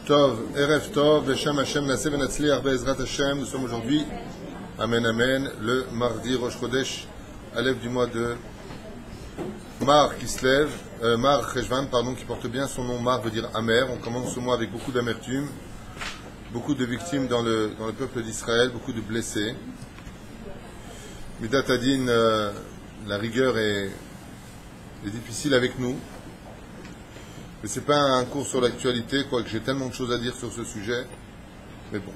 Tov, Erev Tov, Beshem Hashem, Naseh Venatzliach, Be'ezrat Hashem. Nous sommes aujourd'hui, Amen Amen, le mardi Rosh Chodesh, Aleph du mois de Mar qui se lève, Mar Cheshvan, pardon, qui porte bien son nom. Mar veut dire amer. On commence ce mois avec beaucoup d'amertume, beaucoup de victimes dans le peuple d'Israël, beaucoup de blessés. Midat Hadin, la rigueur est difficile avec nous. Mais c'est pas un cours sur l'actualité, quoique j'ai tellement de choses à dire sur ce sujet. Mais bon,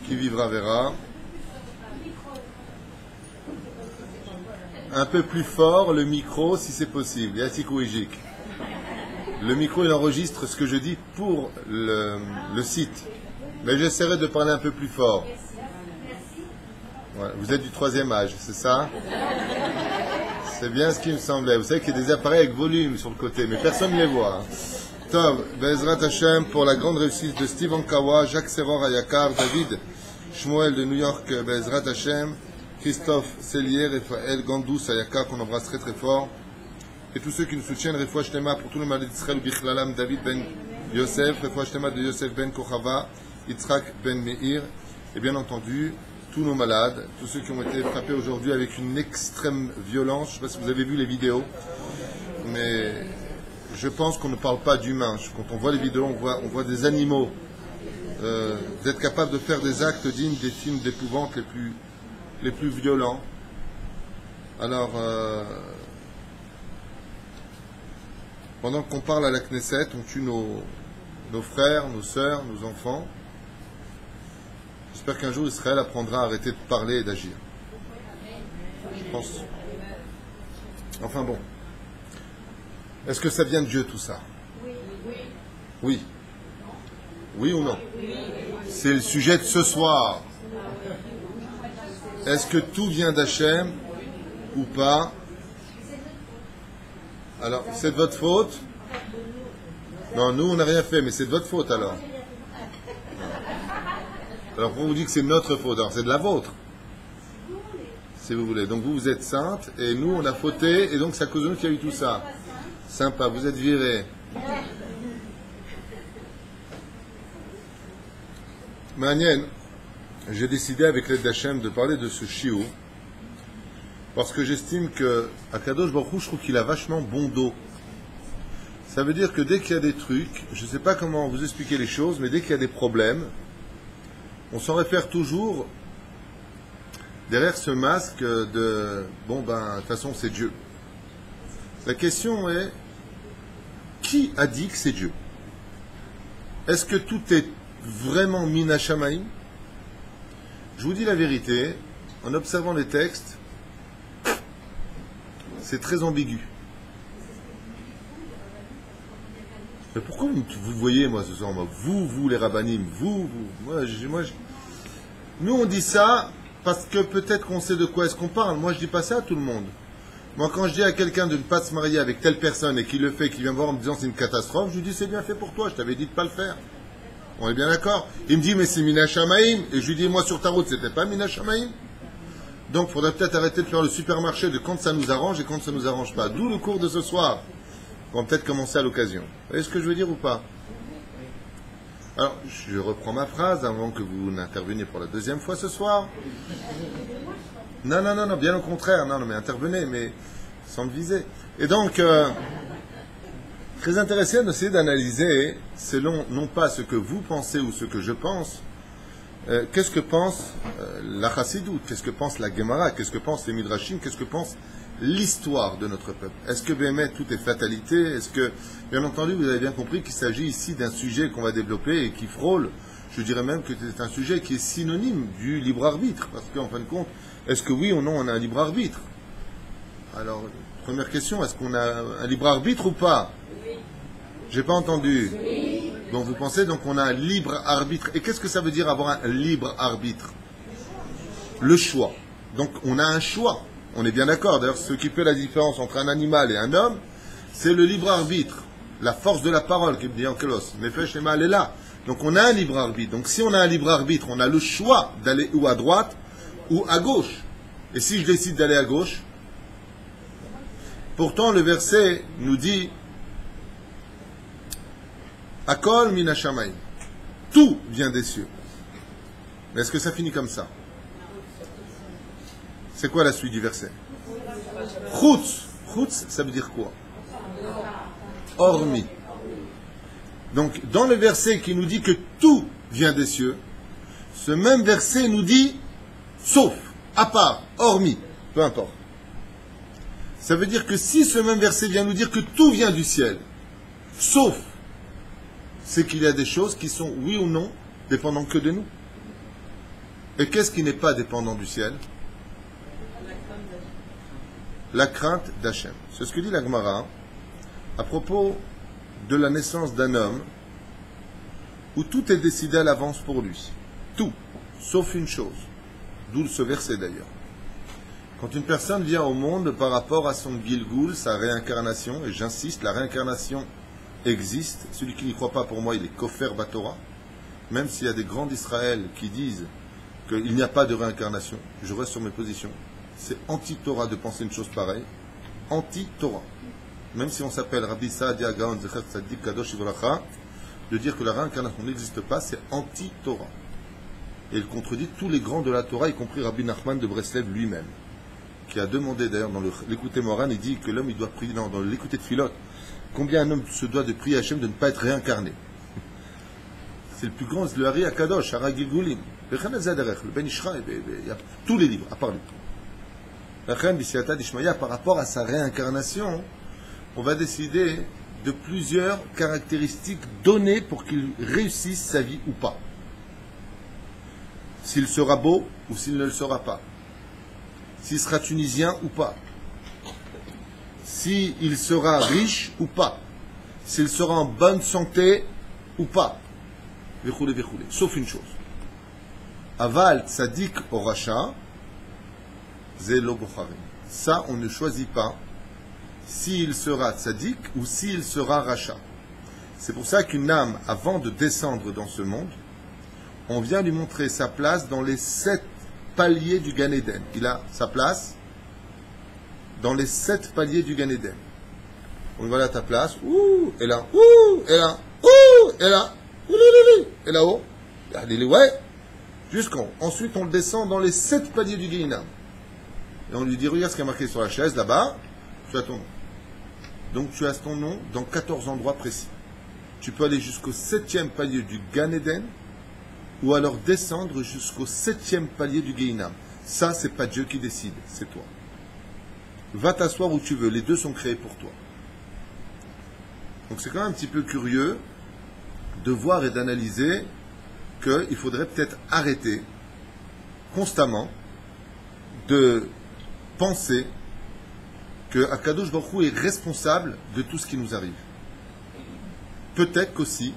qui vivra verra. Un peu plus fort le micro si c'est possible. Yatik Ouijik. Le micro il enregistre ce que je dis pour le site. Mais j'essaierai de parler un peu plus fort. Ouais, vous êtes du troisième âge, c'est ça? C'est bien ce qui me semblait. Vous savez qu'il y a des appareils avec volume sur le côté, mais personne ne les voit. Tov, Be'ezrat Hashem, pour la grande réussite de Steve Ankawa, Jacques Serror Ayakar, David Shmuel de New York, Be'ezrat Hashem, Christophe Cellier, Raphaël Gandous Ayakar, qu'on embrasse très très fort, et tous ceux qui nous soutiennent, Refoua Shtema, pour tout le mal d'Israël, Bichlalam, David Ben Yosef, Refoua Shtema de Yosef Ben Kochava, Yitzhak Ben Meir, et bien entendu, tous nos malades, tous ceux qui ont été frappés aujourd'hui avec une extrême violence. Je ne sais pas si vous avez vu les vidéos, mais je pense qu'on ne parle pas d'humains. Quand on voit les vidéos, on voit des animaux. D'être capable de faire des actes dignes des films d'épouvante les plus violents. Alors, pendant qu'on parle à la Knesset, on tue nos frères, nos sœurs, nos enfants. J'espère qu'un jour Israël apprendra à arrêter de parler et d'agir. Je pense. Enfin bon. Est-ce que ça vient de Dieu tout ça? Oui. Oui ou non? C'est le sujet de ce soir. Est-ce que tout vient d'Hachem ou pas? Alors, c'est de votre faute? Non, nous on n'a rien fait, mais c'est de votre faute alors. Alors pour vous dire que c'est notre faute, alors c'est de la vôtre, si vous voulez. Donc vous êtes sainte, et nous on a fauté, et donc c'est à cause de nous qu'il y a eu tout ça. Sympa, vous êtes virés. Manienne, j'ai décidé avec l'aide d'Hachem de parler de ce shiur, parce que j'estime que Akadosh Baruch Hu, je trouve qu'il a vachement bon dos. Ça veut dire que dès qu'il y a des trucs, je ne sais pas comment vous expliquer les choses, mais dès qu'il y a des problèmes, on s'en réfère toujours derrière ce masque de bon ben de toute façon c'est Dieu. La question est, qui a dit que c'est Dieu? Est-ce que tout est vraiment Mina Shamaim? Je vous dis la vérité, en observant les textes, c'est très ambigu. Mais pourquoi vous voyez, moi, ce soir, moi, vous, les rabbinim, moi, nous, on dit ça parce que peut-être qu'on sait de quoi est-ce qu'on parle. Moi, je dis pas ça à tout le monde. Moi, quand je dis à quelqu'un de ne pas se marier avec telle personne et qu'il le fait, qu'il vient me voir en me disant c'est une catastrophe, je lui dis c'est bien fait pour toi, je t'avais dit de pas le faire. On est bien d'accord? Il me dit mais c'est Mina Shamaim, et je lui dis moi sur ta route, c'était pas Mina Shamaim. Donc, il faudrait peut-être arrêter de faire le supermarché de quand ça nous arrange et quand ça nous arrange pas. D'où le cours de ce soir. On va peut-être commencer à l'occasion. Vous voyez ce que je veux dire ou pas? Alors, je reprends ma phrase avant que vous n'interveniez pour la deuxième fois ce soir. Non, bien au contraire. Non, mais intervenez, mais sans me viser. Et donc, très intéressé d'essayer d'analyser, selon non pas ce que vous pensez ou ce que je pense, qu'est-ce que pense la Chassidoute, qu'est-ce que pense la Gemara, qu'est-ce que pense les Midrashim, qu'est-ce que pense l'histoire de notre peuple. Est-ce que Bémet, tout est fatalité? Est-ce que, bien entendu, vous avez bien compris qu'il s'agit ici d'un sujet qu'on va développer et qui frôle, je dirais même que c'est un sujet qui est synonyme du libre arbitre, parce qu'en fin de compte, est-ce que oui ou non on a un libre arbitre? Alors, première question, est-ce qu'on a un libre arbitre ou pas? J'ai pas entendu. Donc vous pensez donc on a un libre arbitre. Et qu'est-ce que ça veut dire avoir un libre arbitre? Le choix. Donc on a un choix. On est bien d'accord. D'ailleurs, ce qui fait la différence entre un animal et un homme, c'est le libre arbitre. La force de la parole, qui me dit Ankelos. Nefesh et mal est là. Donc on a un libre arbitre. Donc si on a un libre arbitre, on a le choix d'aller ou à droite ou à gauche. Et si je décide d'aller à gauche, pourtant le verset nous dit Akol min hashamayim. Tout vient des cieux. Mais est-ce que ça finit comme ça? C'est quoi la suite du verset? Chutz. Chutz, ça veut dire quoi? Hormis. Donc, dans le verset qui nous dit que tout vient des cieux, ce même verset nous dit sauf, à part, hormis, peu importe. Ça veut dire que si ce même verset vient nous dire que tout vient du ciel, sauf, c'est qu'il y a des choses qui sont, oui ou non, dépendant que de nous. Et qu'est-ce qui n'est pas dépendant du ciel? La crainte d'Hachem. C'est ce que dit la Gemara à propos de la naissance d'un homme où tout est décidé à l'avance pour lui. Tout, sauf une chose. D'où ce verset d'ailleurs. Quand une personne vient au monde par rapport à son Gilgul, sa réincarnation, et j'insiste, la réincarnation existe. Celui qui n'y croit pas, pour moi, il est Kofer Batora. Même s'il y a des grands d'Israël qui disent qu'il n'y a pas de réincarnation, je reste sur mes positions. C'est anti-Torah de penser une chose pareille. Anti-Torah. Même si on s'appelle Rabbi Saadia Gaon Zecher Tzadik Kadosh Ivracha, de dire que la réincarnation n'existe pas, c'est anti-Torah. Et il contredit tous les grands de la Torah, y compris Rabbi Nachman de Breslev lui-même, qui a demandé d'ailleurs dans l'écouté Moran, il dit que l'homme il doit prier dans l'écouté de Philote, combien un homme se doit de prier à Hachem de ne pas être réincarné. C'est le plus grand, c'est le Hari Akadosh, Hara Gilgulim, le Ben Ishra, il y a tous les livres, à part lui. Par rapport à sa réincarnation, on va décider de plusieurs caractéristiques données pour qu'il réussisse sa vie ou pas. S'il sera beau ou s'il ne le sera pas. S'il sera tunisien ou pas. S'il sera riche ou pas. S'il sera en bonne santé ou pas. Sauf une chose. Aval tzadik au racha, zelo bocharim. Ça, on ne choisit pas s'il sera tzadik ou s'il sera racha. C'est pour ça qu'une âme, avant de descendre dans ce monde, on vient lui montrer sa place dans les 7 paliers du Gan Eden. Il a sa place dans les 7 paliers du Gan Eden. On lui voilà ta place. Ouh, et là, ouh, et là, ouh, et là, ouh, et là-haut. Il dit ouais, jusqu'en haut. Ensuite, on le descend dans les 7 paliers du Guéhinam. Et on lui dit, regarde ce qui est marqué sur la chaise, là-bas, tu as ton nom. Donc tu as ton nom dans 14 endroits précis. Tu peux aller jusqu'au 7e palier du Gan Eden, ou alors descendre jusqu'au 7e palier du Guéhinam. Ça, c'est pas Dieu qui décide, c'est toi. Va t'asseoir où tu veux, les deux sont créés pour toi. Donc c'est quand même un petit peu curieux de voir et d'analyser qu'il faudrait peut-être arrêter constamment de penser que Akadosh Baruch Hu est responsable de tout ce qui nous arrive. Peut-être qu'aussi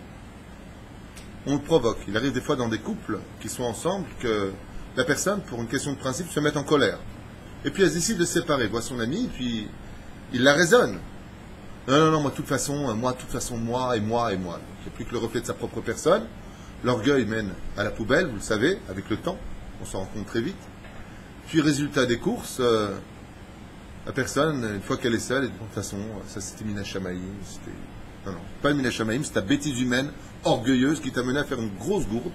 on le provoque. Il arrive des fois dans des couples qui sont ensemble que la personne, pour une question de principe, se met en colère. Et puis elle décide de se séparer. Voit son ami, puis il la raisonne. Non, moi, de toute façon, moi. Il n'y a plus que le reflet de sa propre personne. L'orgueil mène à la poubelle, vous le savez, avec le temps. On s'en rend compte très vite. Puis, résultat des courses, la personne, une fois qu'elle est seule, elle dit, de toute façon, ça c'était Mina Shamaïm. Non, pas Mina Shamaïm, c'est ta bêtise humaine, orgueilleuse, qui t'a mené à faire une grosse gourde.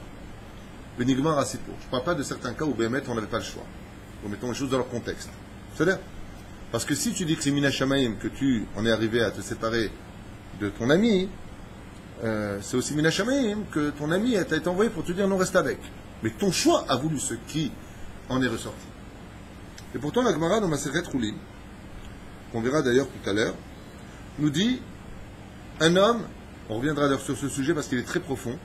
Benigman Rassipo. Je ne parle pas de certains cas où Bémet, on n'avait pas le choix. Remettons les choses dans leur contexte. C'est-à-dire, parce que si tu dis que c'est Mina Shamaïm, que tu en es arrivé à te séparer de ton ami, c'est aussi Mina Shamaïm que ton ami t'a été envoyé pour te dire non, reste avec. Mais ton choix a voulu ce qui en est ressorti. Et pourtant, la Gemara dans Masechet Choulin, qu'on verra d'ailleurs tout à l'heure, nous dit un homme, on reviendra d'ailleurs sur ce sujet parce qu'il est très profond,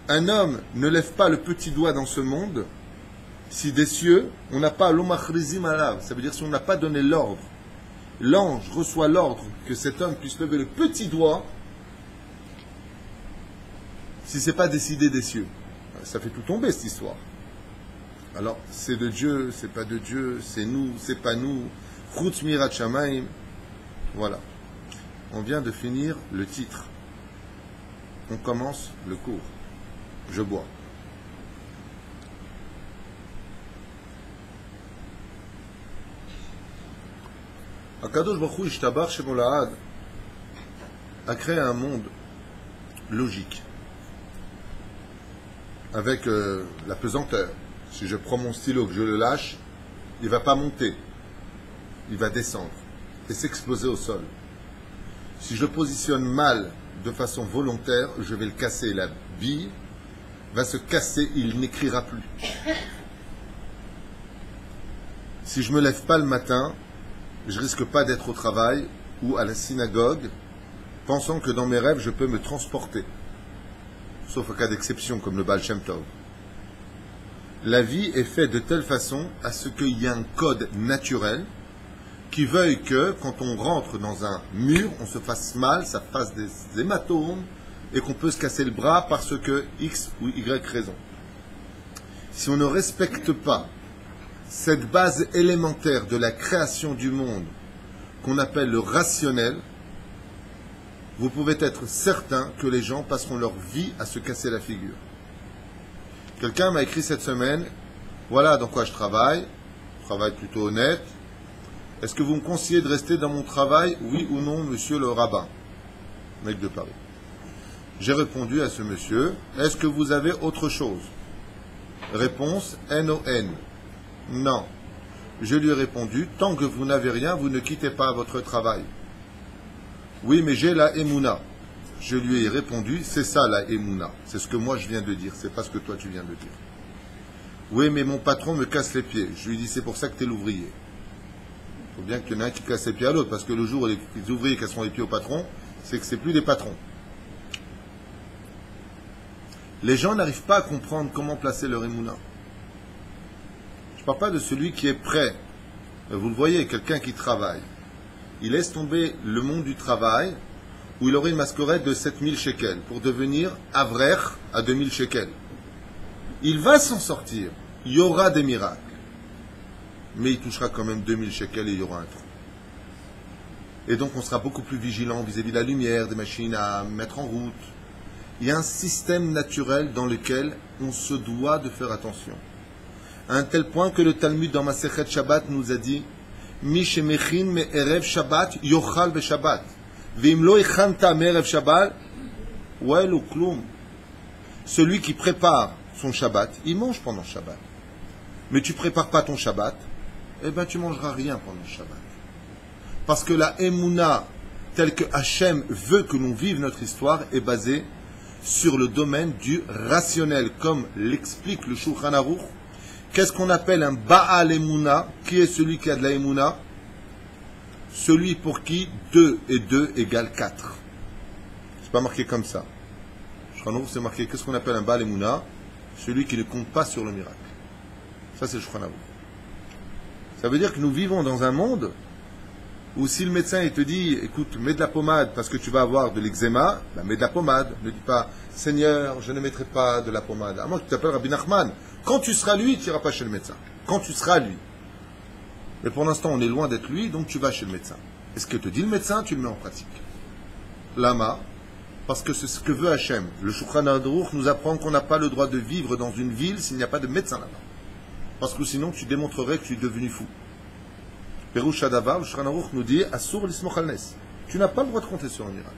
un homme ne lève pas le petit doigt dans ce monde si des cieux, on n'a pas l'omachrizim alav, ça veut dire si on n'a pas donné l'ordre, l'ange reçoit l'ordre que cet homme puisse lever le petit doigt, si ce n'est pas décidé des cieux. Ça fait tout tomber cette histoire. Alors, c'est de Dieu, c'est pas de Dieu, c'est nous, c'est pas nous. Chutz mirat shamayim. Voilà. On vient de finir le titre. On commence le cours. Je bois. Akadosh Baruch Hu ishtabach shemo la'ad. a créé un monde logique, avec la pesanteur. Si je prends mon stylo, que je le lâche, il ne va pas monter, il va descendre et s'exploser au sol. Si je le positionne mal, de façon volontaire, je vais le casser. La bille va se casser, il n'écrira plus. Si je ne me lève pas le matin, je risque pas d'être au travail ou à la synagogue, pensant que dans mes rêves, je peux me transporter. Sauf en cas d'exception, comme le Baal Shem Tov. La vie est faite de telle façon à ce qu'il y ait un code naturel qui veuille que, quand on rentre dans un mur, on se fasse mal, ça fasse des hématomes, et qu'on peut se casser le bras parce que X ou Y raison. Si on ne respecte pas cette base élémentaire de la création du monde, qu'on appelle le rationnel, vous pouvez être certain que les gens passeront leur vie à se casser la figure. Quelqu'un m'a écrit cette semaine, voilà dans quoi je travaille plutôt honnête. Est-ce que vous me conseillez de rester dans mon travail, oui ou non, monsieur le rabbin, mec de Paris? J'ai répondu à ce monsieur, est-ce que vous avez autre chose? Réponse, N-O-N. Non. Je lui ai répondu, tant que vous n'avez rien, vous ne quittez pas votre travail. Oui, mais j'ai la Emouna. Je lui ai répondu, c'est ça la Emouna. C'est ce que moi je viens de dire, c'est pas ce que toi tu viens de dire. Oui, mais mon patron me casse les pieds. Je lui ai dit, c'est pour ça que tu es l'ouvrier. Il faut bien qu'il y en ait un qui casse les pieds à l'autre, parce que le jour où les ouvriers casseront les pieds au patron, c'est que c'est plus des patrons. Les gens n'arrivent pas à comprendre comment placer leur Emouna. Je ne parle pas de celui qui est prêt. Vous le voyez, quelqu'un qui travaille. Il laisse tomber le monde du travail où il aurait une masquerade de 7000 shekels pour devenir avrer à 2000 shekels. Il va s'en sortir. Il y aura des miracles. Mais il touchera quand même 2000 shekels et il y aura un trou. Et donc on sera beaucoup plus vigilant vis-à-vis de la lumière, des machines à mettre en route. Il y a un système naturel dans lequel on se doit de faire attention. À un tel point que le Talmud dans Masechet Shabbat nous a dit Mi shemechin me erev Shabbat yochal be Shabbat. Ve'im lo echanta me erev Shabbat, wa'elu klum. Celui qui prépare son Shabbat, il mange pendant Shabbat. Mais tu prépares pas ton Shabbat, eh ben tu mangeras rien pendant Shabbat. Parce que la Emouna, telle que Hachem veut que l'on vive notre histoire, est basée sur le domaine du rationnel, comme l'explique le Shulchan Aruch. Qu'est-ce qu'on appelle un Baal Emouna? Qui est celui qui a de la Emouna? Celui pour qui 2 et 2 égale 4. C'est pas marqué comme ça. Shulchan Aruch, c'est marqué, qu'est-ce qu'on appelle un Baal Emouna? Celui qui ne compte pas sur le miracle. Ça, c'est le Shulchan Aruch. Ça veut dire que nous vivons dans un monde où si le médecin il te dit, écoute, mets de la pommade parce que tu vas avoir de l'eczéma, ben mets de la pommade. Ne dis pas, Seigneur, je ne mettrai pas de la pommade. À moins que tu t'appelles Rabbi Nachman. Quand tu seras lui, tu n'iras pas chez le médecin. Quand tu seras lui. Mais pour l'instant, on est loin d'être lui, donc tu vas chez le médecin. Et ce que te dit le médecin, tu le mets en pratique. Lama, parce que c'est ce que veut Hachem. Le Shulchan Aruch nous apprend qu'on n'a pas le droit de vivre dans une ville s'il n'y a pas de médecin là-bas. Parce que sinon, tu démontrerais que tu es devenu fou. Perush Hadavar, le Shulchan Aruch nous dit Asur l'ismoch al nes. Tu n'as pas le droit de compter sur un miracle.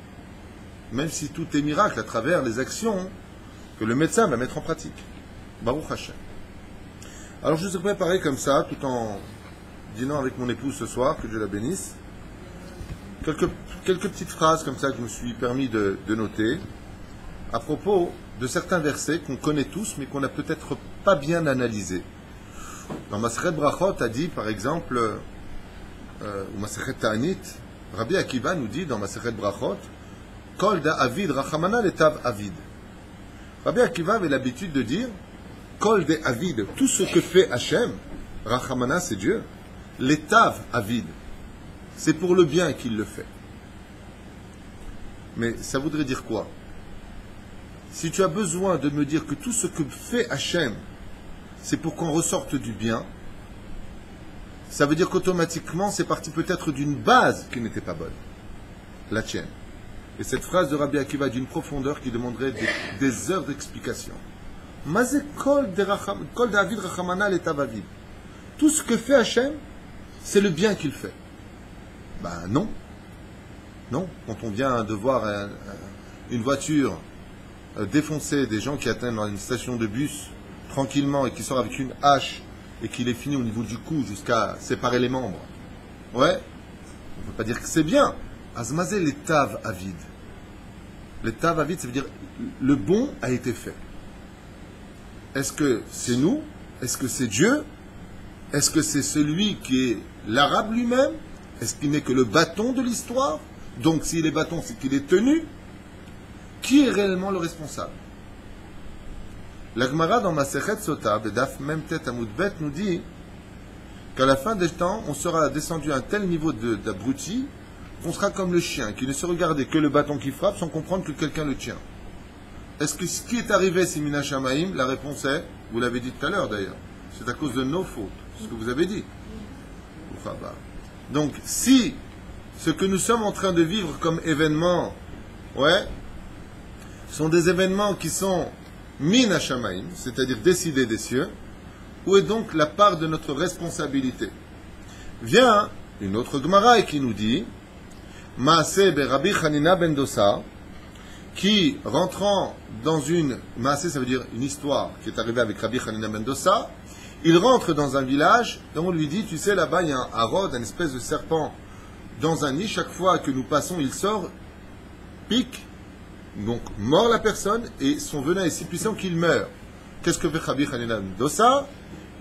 Même si tout est miracle à travers les actions que le médecin va mettre en pratique. Baruch Hashem. Alors je vous ai préparé comme ça, tout en dînant avec mon épouse ce soir, que Dieu la bénisse, quelques petites phrases comme ça que je me suis permis de noter à propos de certains versets qu'on connaît tous, mais qu'on n'a peut-être pas bien analysés. Dans Masechet Brachot a dit, par exemple, ou Masechet Ta'anit, Rabbi Akiva nous dit dans Masechet Brachot, Kol da Avid Rachamana letav Avid. Rabbi Akiva avait l'habitude de dire, Kol de Avid, tout ce que fait Hachem, Rachamana c'est Dieu, letav Avid, c'est pour le bien qu'il le fait. Mais ça voudrait dire quoi? Si tu as besoin de me dire que tout ce que fait Hachem, c'est pour qu'on ressorte du bien, ça veut dire qu'automatiquement, c'est parti peut-être d'une base qui n'était pas bonne, la tienne. Et cette phrase de Rabbi Akiva d'une profondeur qui demanderait des heures d'explication. Tout ce que fait Hachem, c'est le bien qu'il fait. Ben non. Non, quand on vient de voir une voiture défoncer des gens qui atteignent dans une station de bus tranquillement et qui sort avec une hache et qui les finit au niveau du cou jusqu'à séparer les membres. Ouais, on ne peut pas dire que c'est bien. Azmazé, les taves avides. Les taves avides, ça veut dire le bon a été fait. Est-ce que c'est nous? Est-ce que c'est Dieu? Est-ce que c'est celui qui est l'arabe lui-même? Est-ce qu'il n'est que le bâton de l'histoire? Donc s'il est bâton, c'est qu'il est tenu. Qui est réellement le responsable? La Gemara dans Masechet Sota, Bedaf Memtet Amoudbet, nous dit qu'à la fin des temps, on sera descendu à un tel niveau d'abruti qu'on sera comme le chien, qui ne se regardait que le bâton qui frappe sans comprendre que quelqu'un le tient. Est-ce que ce qui est arrivé, c'est Mina Shamaim? La réponse est, vous l'avez dit tout à l'heure d'ailleurs, c'est à cause de nos fautes, ce que vous avez dit. Donc, si ce que nous sommes en train de vivre comme événement, sont des événements qui sont Mina Shamaim, c'est-à-dire décidés des cieux, où est donc la part de notre responsabilité? Vient une autre Gemara qui nous dit Maaseh be Rabbi Hanina ben Dosa, qui, rentrant dans une Maaseh, ça veut dire une histoire qui est arrivée avec Rabbi Hanina ben Dosa, il rentre dans un village et on lui dit, tu sais, là-bas il y a un harod, une espèce de serpent dans un nid, chaque fois que nous passons, il sort, pique, donc mord la personne et son venin est si puissant qu'il meurt. Qu'est-ce que fait Rabbi Hanina ben Dosa?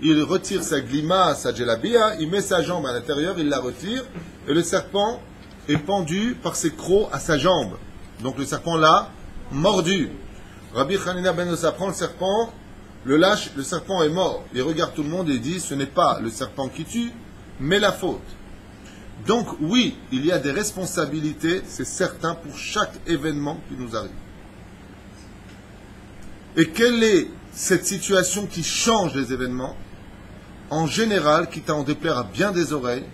Il retire sa glima, sa djellabia, il met sa jambe à l'intérieur, il la retire, et le serpent est pendu par ses crocs à sa jambe. Donc le serpent l'a mordu. Rabbi Hanina ben Dosa prend le serpent, le lâche, le serpent est mort. Il regarde tout le monde et dit, ce n'est pas le serpent qui tue, mais la faute. Donc oui, il y a des responsabilités, c'est certain, pour chaque événement qui nous arrive. Et quelle est cette situation qui change les événements? En général, quitte à en déplaire à bien des oreilles,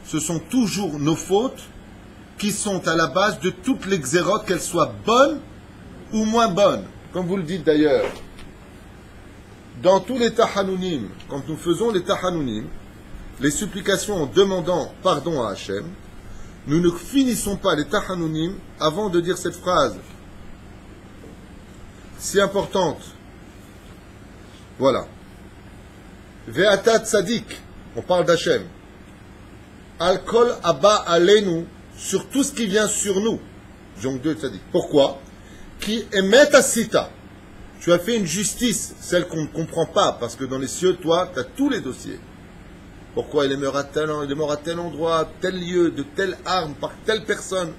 ce sont toujours nos fautes qui sont à la base de toutes les xérotes, qu'elles soient bonnes ou moins bonnes. Comme vous le dites d'ailleurs, dans tous les tahanounim, quand nous faisons les tahanounim, les supplications en demandant pardon à Hachem, nous ne finissons pas les tahanounim avant de dire cette phrase si importante. Voilà. Ve'ata tzadik, on parle d'Hachem. Al-kol abba alenu, sur tout ce qui vient sur nous. Donc deux tzadik. Pourquoi? Qui émet asita. Tu as fait une justice, celle qu'on ne comprend pas, parce que dans les cieux, toi, tu as tous les dossiers. Pourquoi il est mort à tel endroit, tel lieu, de telle arme, par telle personne?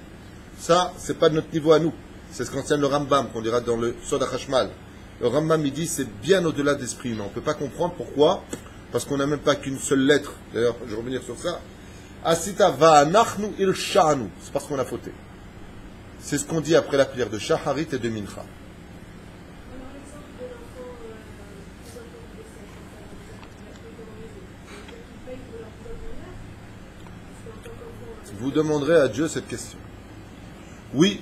Ça, c'est pas de notre niveau à nous. C'est ce qu'enseigne le Rambam, qu'on dira dans le Sod HaChashmal. Le Rambam, il dit, c'est bien au-delà de l'esprit humain. On ne peut pas comprendre pourquoi, parce qu'on n'a même pas qu'une seule lettre. D'ailleurs, je vais revenir sur ça. Asita va'anachnu il sha'anu. C'est parce qu'on a fauté. C'est ce qu'on dit après la prière de Shaharit et de Mincha. Vous demanderez à Dieu cette question. Oui,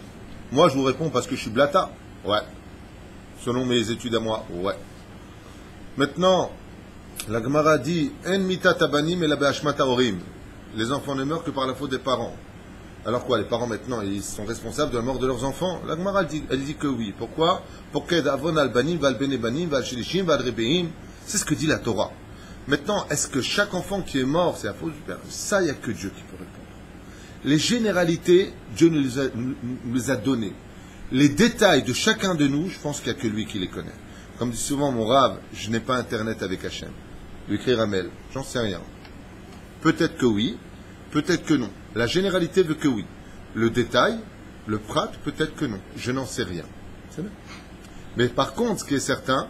moi je vous réponds parce que je suis blata. Ouais. Selon mes études à moi, ouais. Maintenant, la Gemara dit En mita tabanim et la be'ashmata horim. Les enfants ne meurent que par la faute des parents. Alors quoi, les parents maintenant, ils sont responsables de la mort de leurs enfants? La Gemara elle dit que oui. Pourquoi? C'est ce que dit la Torah. Maintenant, est-ce que chaque enfant qui est mort, c'est la faute du père? Ça, il n'y a que Dieu qui peut répondre. Les généralités, Dieu nous les a données. Les détails de chacun de nous, je pense qu'il n'y a que lui qui les connaît. Comme dit souvent mon Rav, je n'ai pas internet avec Hachem. Lui écrire un mail, j'en sais rien. Peut-être que oui, peut-être que non. La généralité veut que oui. Le détail, le prat, peut-être que non. Je n'en sais rien. C'est vrai. Mais par contre, ce qui est certain,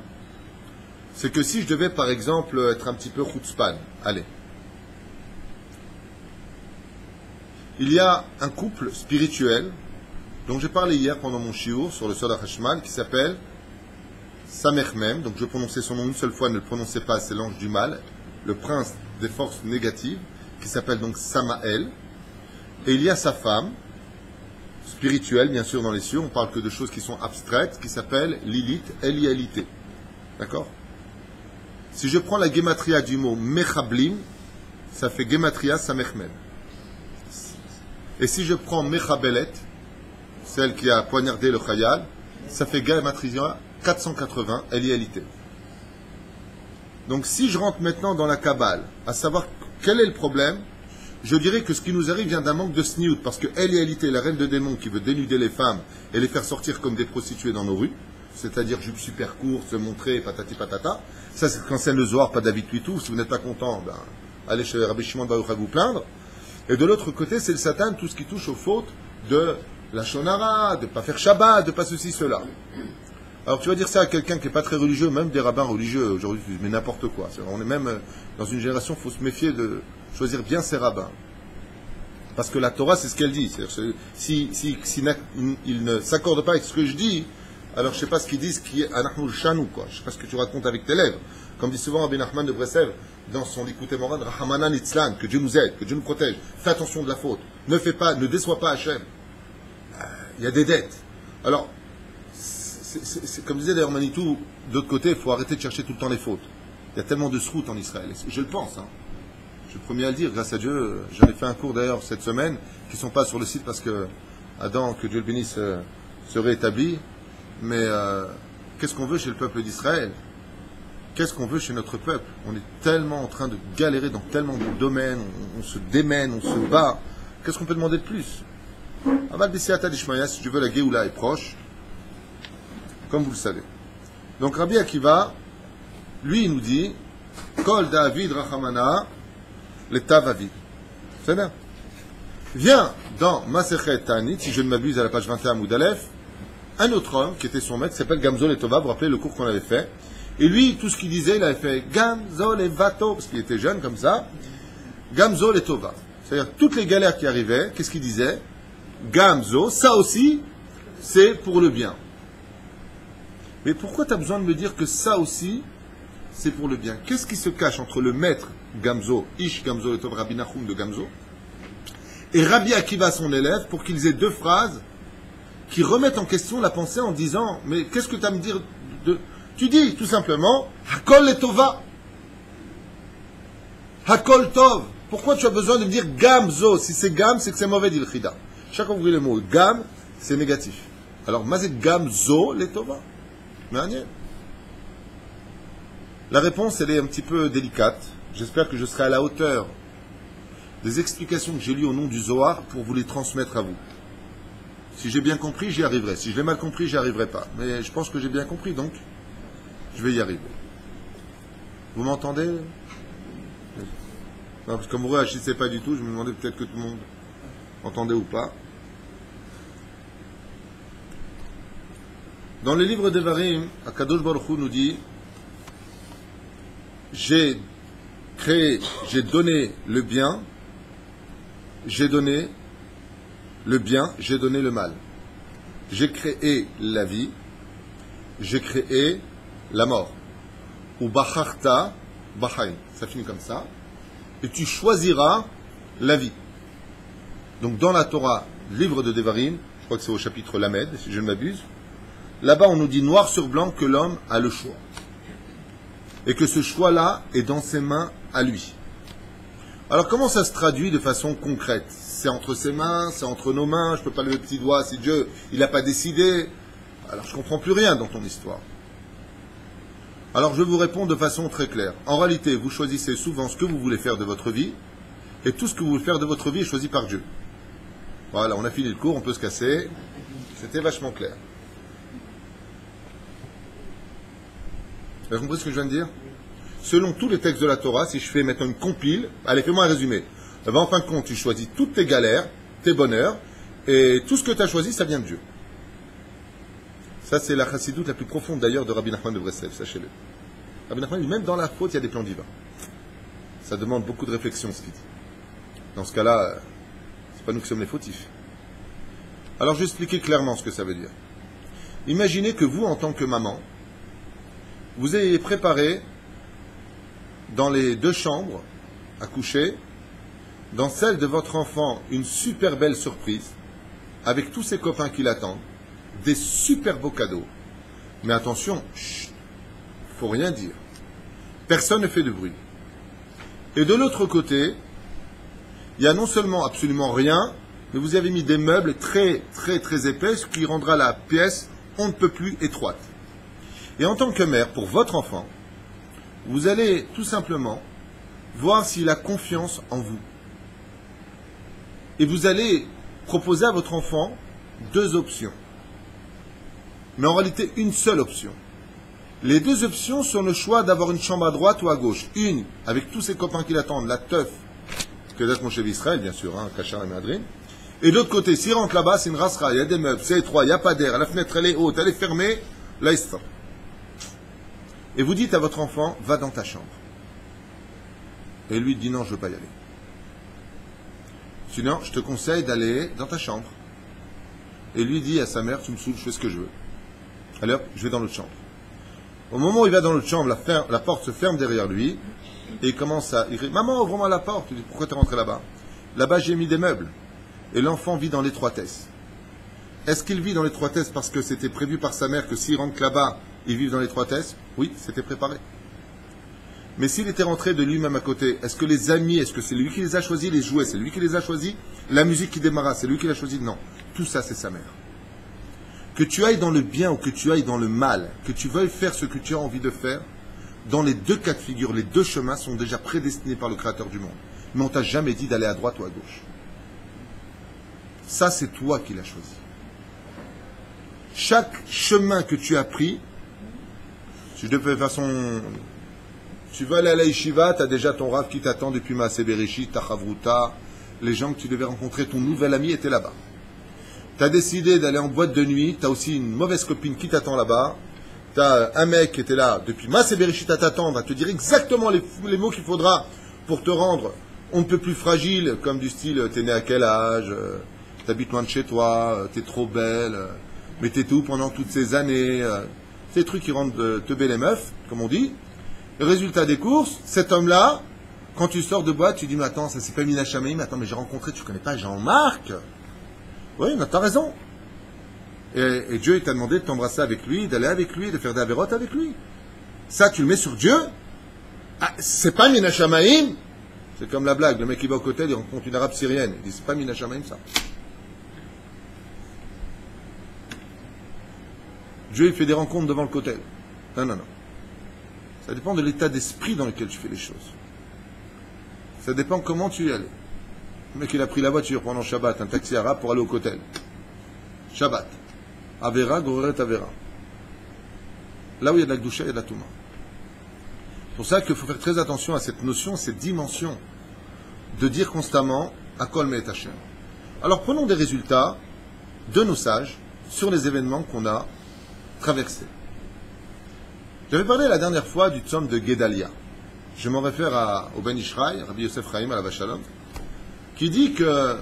c'est que si je devais par exemple être un petit peu chutzpan, allez. Il y a un couple spirituel dont j'ai parlé hier pendant mon shiur sur le Sod HaChashmal qui s'appelle Samech Mem. Donc je prononçais son nom une seule fois, ne le prononcez pas, c'est l'ange du mal, le prince des forces négatives, qui s'appelle donc Samaël. Et il y a sa femme, spirituelle bien sûr dans les cieux, on parle que de choses qui sont abstraites, qui s'appelle Lilith, Elialité. D'accord? Si je prends la gematria du mot Mechablim, ça fait gematria Samech Mem. Et si je prends Mechabelet, celle qui a poignardé le Khayal, ça fait Gamatria 480, Elialité. Donc si je rentre maintenant dans la Kabbale, à savoir quel est le problème, je dirais que ce qui nous arrive vient d'un manque de sniout, parce que Elialité, la reine de démons qui veut dénuder les femmes et les faire sortir comme des prostituées dans nos rues, c'est-à-dire jupe super courte, se montrer, patati patata, ça c'est quand c'est le Zohar, pas David Tuitou, si vous n'êtes pas content, ben, allez chez Rabbi Shimon Bar Yochai vous plaindre. Et de l'autre côté, c'est le Satan, tout ce qui touche aux fautes de la Shonara, de ne pas faire Shabbat, de ne pas ceci, cela. Alors tu vas dire ça à quelqu'un qui n'est pas très religieux, même des rabbins religieux aujourd'hui, mais n'importe quoi. On est même dans une génération, il faut se méfier de choisir bien ses rabbins. Parce que la Torah, c'est ce qu'elle dit. Si il ne s'accorde pas avec ce que je dis, alors je ne sais pas ce qu'ils disent, qui est Anachnu Shanou, quoi. Je ne sais pas ce que tu racontes avec tes lèvres. Comme dit souvent Rabbi Nachman de Breslev, dans son Likutei Moharan, Rahamanan Itzlan, que Dieu nous aide, que Dieu nous protège. Fais attention de la faute. Ne déçois pas Hachem. Il y a des dettes. Alors, c'est comme disait d'ailleurs Manitou, d'autre côté, il faut arrêter de chercher tout le temps les fautes. Il y a tellement de sroutes en Israël. Je le pense. Hein. Je suis le premier à le dire, grâce à Dieu. J'en ai fait un cours d'ailleurs cette semaine, qui ne sont pas sur le site parce que Adam, que Dieu le bénisse, se réétablit. Mais qu'est-ce qu'on veut chez le peuple d'Israël? Qu'est-ce qu'on veut chez notre peuple? On est tellement en train de galérer dans tellement de domaines, on se démène, on se bat. Qu'est-ce qu'on peut demander de plus? Aval B'Siata d'Ishmaïa, si tu veux, la Géoula est proche, comme vous le savez. Donc Rabbi Akiva, lui, il nous dit Kol David Rachamana, l'État Vavid. C'est bien. Vient dans Masechet Ta'anit, si je ne m'abuse, à la page 21 Moudalef, un autre homme qui était son maître, qui s'appelle Gamzol et Tova, vous vous rappelez le cours qu'on avait fait. Et lui, tout ce qu'il disait, il avait fait Gamzol et Vato, parce qu'il était jeune comme ça. Gamzol et Tova. C'est-à-dire, toutes les galères qui arrivaient, qu'est-ce qu'il disait? Gamzo, ça aussi, c'est pour le bien. Mais pourquoi tu as besoin de me dire que ça aussi, c'est pour le bien? Qu'est-ce qui se cache entre le maître Gamzo, Ish Gamzo et Tov, Rabbi Nachum de Gamzo, et Rabbi Akiva, son élève, pour qu'ils aient deux phrases qui remettent en question la pensée en disant, mais qu'est-ce que tu as à me dire de... Tu dis tout simplement, Hakol et Tova. Hakol Tov. Pourquoi tu as besoin de me dire Gamzo? Si c'est Gam, c'est que c'est mauvais, dit le Chida. Chaque fois que vous voyez le mot Gam, c'est négatif. Alors, Mazet Gamzo, les Tova. Mais la réponse, elle est un petit peu délicate. J'espère que je serai à la hauteur des explications que j'ai lues au nom du Zohar pour vous les transmettre à vous. Si j'ai bien compris, j'y arriverai. Si je l'ai mal compris, j'y arriverai pas. Mais je pense que j'ai bien compris, donc je vais y arriver. Vous m'entendez? Non, parce que comme vous ne réagissez pas du tout, je me demandais peut-être que tout le monde entendait ou pas. Dans les livres d'Evarim, Akadosh Baruch Hu nous dit j'ai donné le bien, j'ai donné le mal. J'ai créé la vie, j'ai créé la mort. Ou bacharta bachaim. Ça finit comme ça. Et tu choisiras la vie. Donc dans la Torah, livre de Devarim, je crois que c'est au chapitre Lamed, si je ne m'abuse, là-bas on nous dit noir sur blanc que l'homme a le choix. Et que ce choix-là est dans ses mains à lui. Alors comment ça se traduit de façon concrète? C'est entre ses mains, c'est entre nos mains, je ne peux pas lever le petit doigt si Dieu il n'a pas décidé. Alors je ne comprends plus rien dans ton histoire. Alors je vous réponds de façon très claire. En réalité, vous choisissez souvent ce que vous voulez faire de votre vie, et tout ce que vous voulez faire de votre vie est choisi par Dieu. Voilà, on a fini le cours, on peut se casser. C'était vachement clair. Vous avez compris ce que je viens de dire? Selon tous les textes de la Torah, si je fais maintenant une compile, allez, fais-moi un résumé. Eh ben, en fin de compte, tu choisis toutes tes galères, tes bonheurs, et tout ce que tu as choisi, ça vient de Dieu. Ça, c'est la chassidoute la plus profonde d'ailleurs de Rabbi Nachman de Breslev, sachez-le. Rabbi Nachman dit, même dans la faute, il y a des plans divins. Ça demande beaucoup de réflexion, ce qu'il dit. Dans ce cas-là, c'est pas nous qui sommes les fautifs. Alors, je vais expliquer clairement ce que ça veut dire. Imaginez que vous, en tant que maman, vous ayez préparé dans les deux chambres à coucher, dans celle de votre enfant, une super belle surprise, avec tous ses copains qui l'attendent, des super beaux cadeaux. Mais attention, chut, faut rien dire. Personne ne fait de bruit. Et de l'autre côté, il y a non seulement absolument rien, mais vous avez mis des meubles très, très, très épais, ce qui rendra la pièce on ne peut plus étroite. Et en tant que mère, pour votre enfant, vous allez tout simplement voir s'il a confiance en vous. Et vous allez proposer à votre enfant 2 options. Mais en réalité, une seule option. Les 2 options sont le choix d'avoir une chambre à droite ou à gauche. Une, avec tous ses copains qui l'attendent, la teuf, que d'être mon chef Israël, bien sûr, hein, Kachar et Madrid. Et de l'autre côté, s'il rentre là-bas, c'est une rassera, il y a des meubles, c'est étroit, il n'y a pas d'air, la fenêtre elle est haute, elle est fermée, là il se fait. Et vous dites à votre enfant, va dans ta chambre. Et lui dit non, je ne veux pas y aller. Sinon, je te conseille d'aller dans ta chambre. Et lui dit à sa mère, tu me saoules, je fais ce que je veux. Alors, je vais dans l'autre chambre. Au moment où il va dans l'autre chambre, la porte se ferme derrière lui, et il commence à... Il dit, maman, ouvre-moi la porte. Il dit, pourquoi tu es rentré là-bas? Là-bas, j'ai mis des meubles. Et l'enfant vit dans l'étroitesse. Est-ce qu'il vit dans l'étroitesse parce que c'était prévu par sa mère que s'il rentre là-bas, il vive dans l'étroitesse? Oui, c'était préparé. Mais s'il était rentré de lui-même à côté, est-ce que les amis, est-ce que c'est lui qui les a choisis, les jouets, c'est lui qui les a choisis? La musique qui démarra, c'est lui qui l'a choisi? Non. Tout ça, c'est sa mère. Que tu ailles dans le bien ou que tu ailles dans le mal, que tu veuilles faire ce que tu as envie de faire, dans les 2 cas de figure, les 2 chemins sont déjà prédestinés par le Créateur du monde. Mais on t'a jamais dit d'aller à droite ou à gauche. Ça, c'est toi qui l'as choisi. Chaque chemin que tu as pris, si je devais de façon... Tu vas aller à la yeshiva, tu as déjà ton rave qui t'attend depuis Maaseh Bereshit, ta Chavruta, les gens que tu devais rencontrer, ton nouvel ami était là-bas. Tu as décidé d'aller en boîte de nuit, tu as aussi une mauvaise copine qui t'attend là-bas, tu as un mec qui était là depuis Maaseh Bereshit à t'attendre, à te dire exactement les mots qu'il faudra pour te rendre on ne peut plus fragile, comme du style, t'es né à quel âge, t'habites loin de chez toi, t'es trop belle, mais t'étais où pendant toutes ces années, ces trucs qui rendent teubés les meufs, comme on dit. Le résultat des courses, cet homme-là, quand tu sors de boîte, tu dis, mais attends, ça c'est pas Mina Shamaïm, attends, mais j'ai rencontré, tu connais pas Jean-Marc? Oui, mais t'as raison. Et Dieu, il t'a demandé de t'embrasser avec lui, d'aller avec lui, de faire des avérotes avec lui. Ça, tu le mets sur Dieu? Ah, c'est pas Mina Shamaïm? C'est comme la blague, le mec qui va au côté, il rencontre une arabe syrienne. Il dit, c'est pas Mina Shamaïm, ça. Dieu, il fait des rencontres devant le côté. Non, non, non. Ça dépend de l'état d'esprit dans lequel tu fais les choses. Ça dépend comment tu y allais. Le mec, il a pris la voiture pendant Shabbat, un taxi arabe pour aller au Kotel. Shabbat. Avera, Goreret Avera. Là où il y a de la Gdoucha, il y a de la Touma. C'est pour ça qu'il faut faire très attention à cette notion, cette dimension de dire constamment Akol Me'et Hashem. Alors prenons des résultats de nos sages sur les événements qu'on a traversés. J'avais parlé la dernière fois du psaume de Guédalia. Je m'en réfère au Ben Ishraï, Rabbi Yosef Chaim Alav Shalom, qui dit que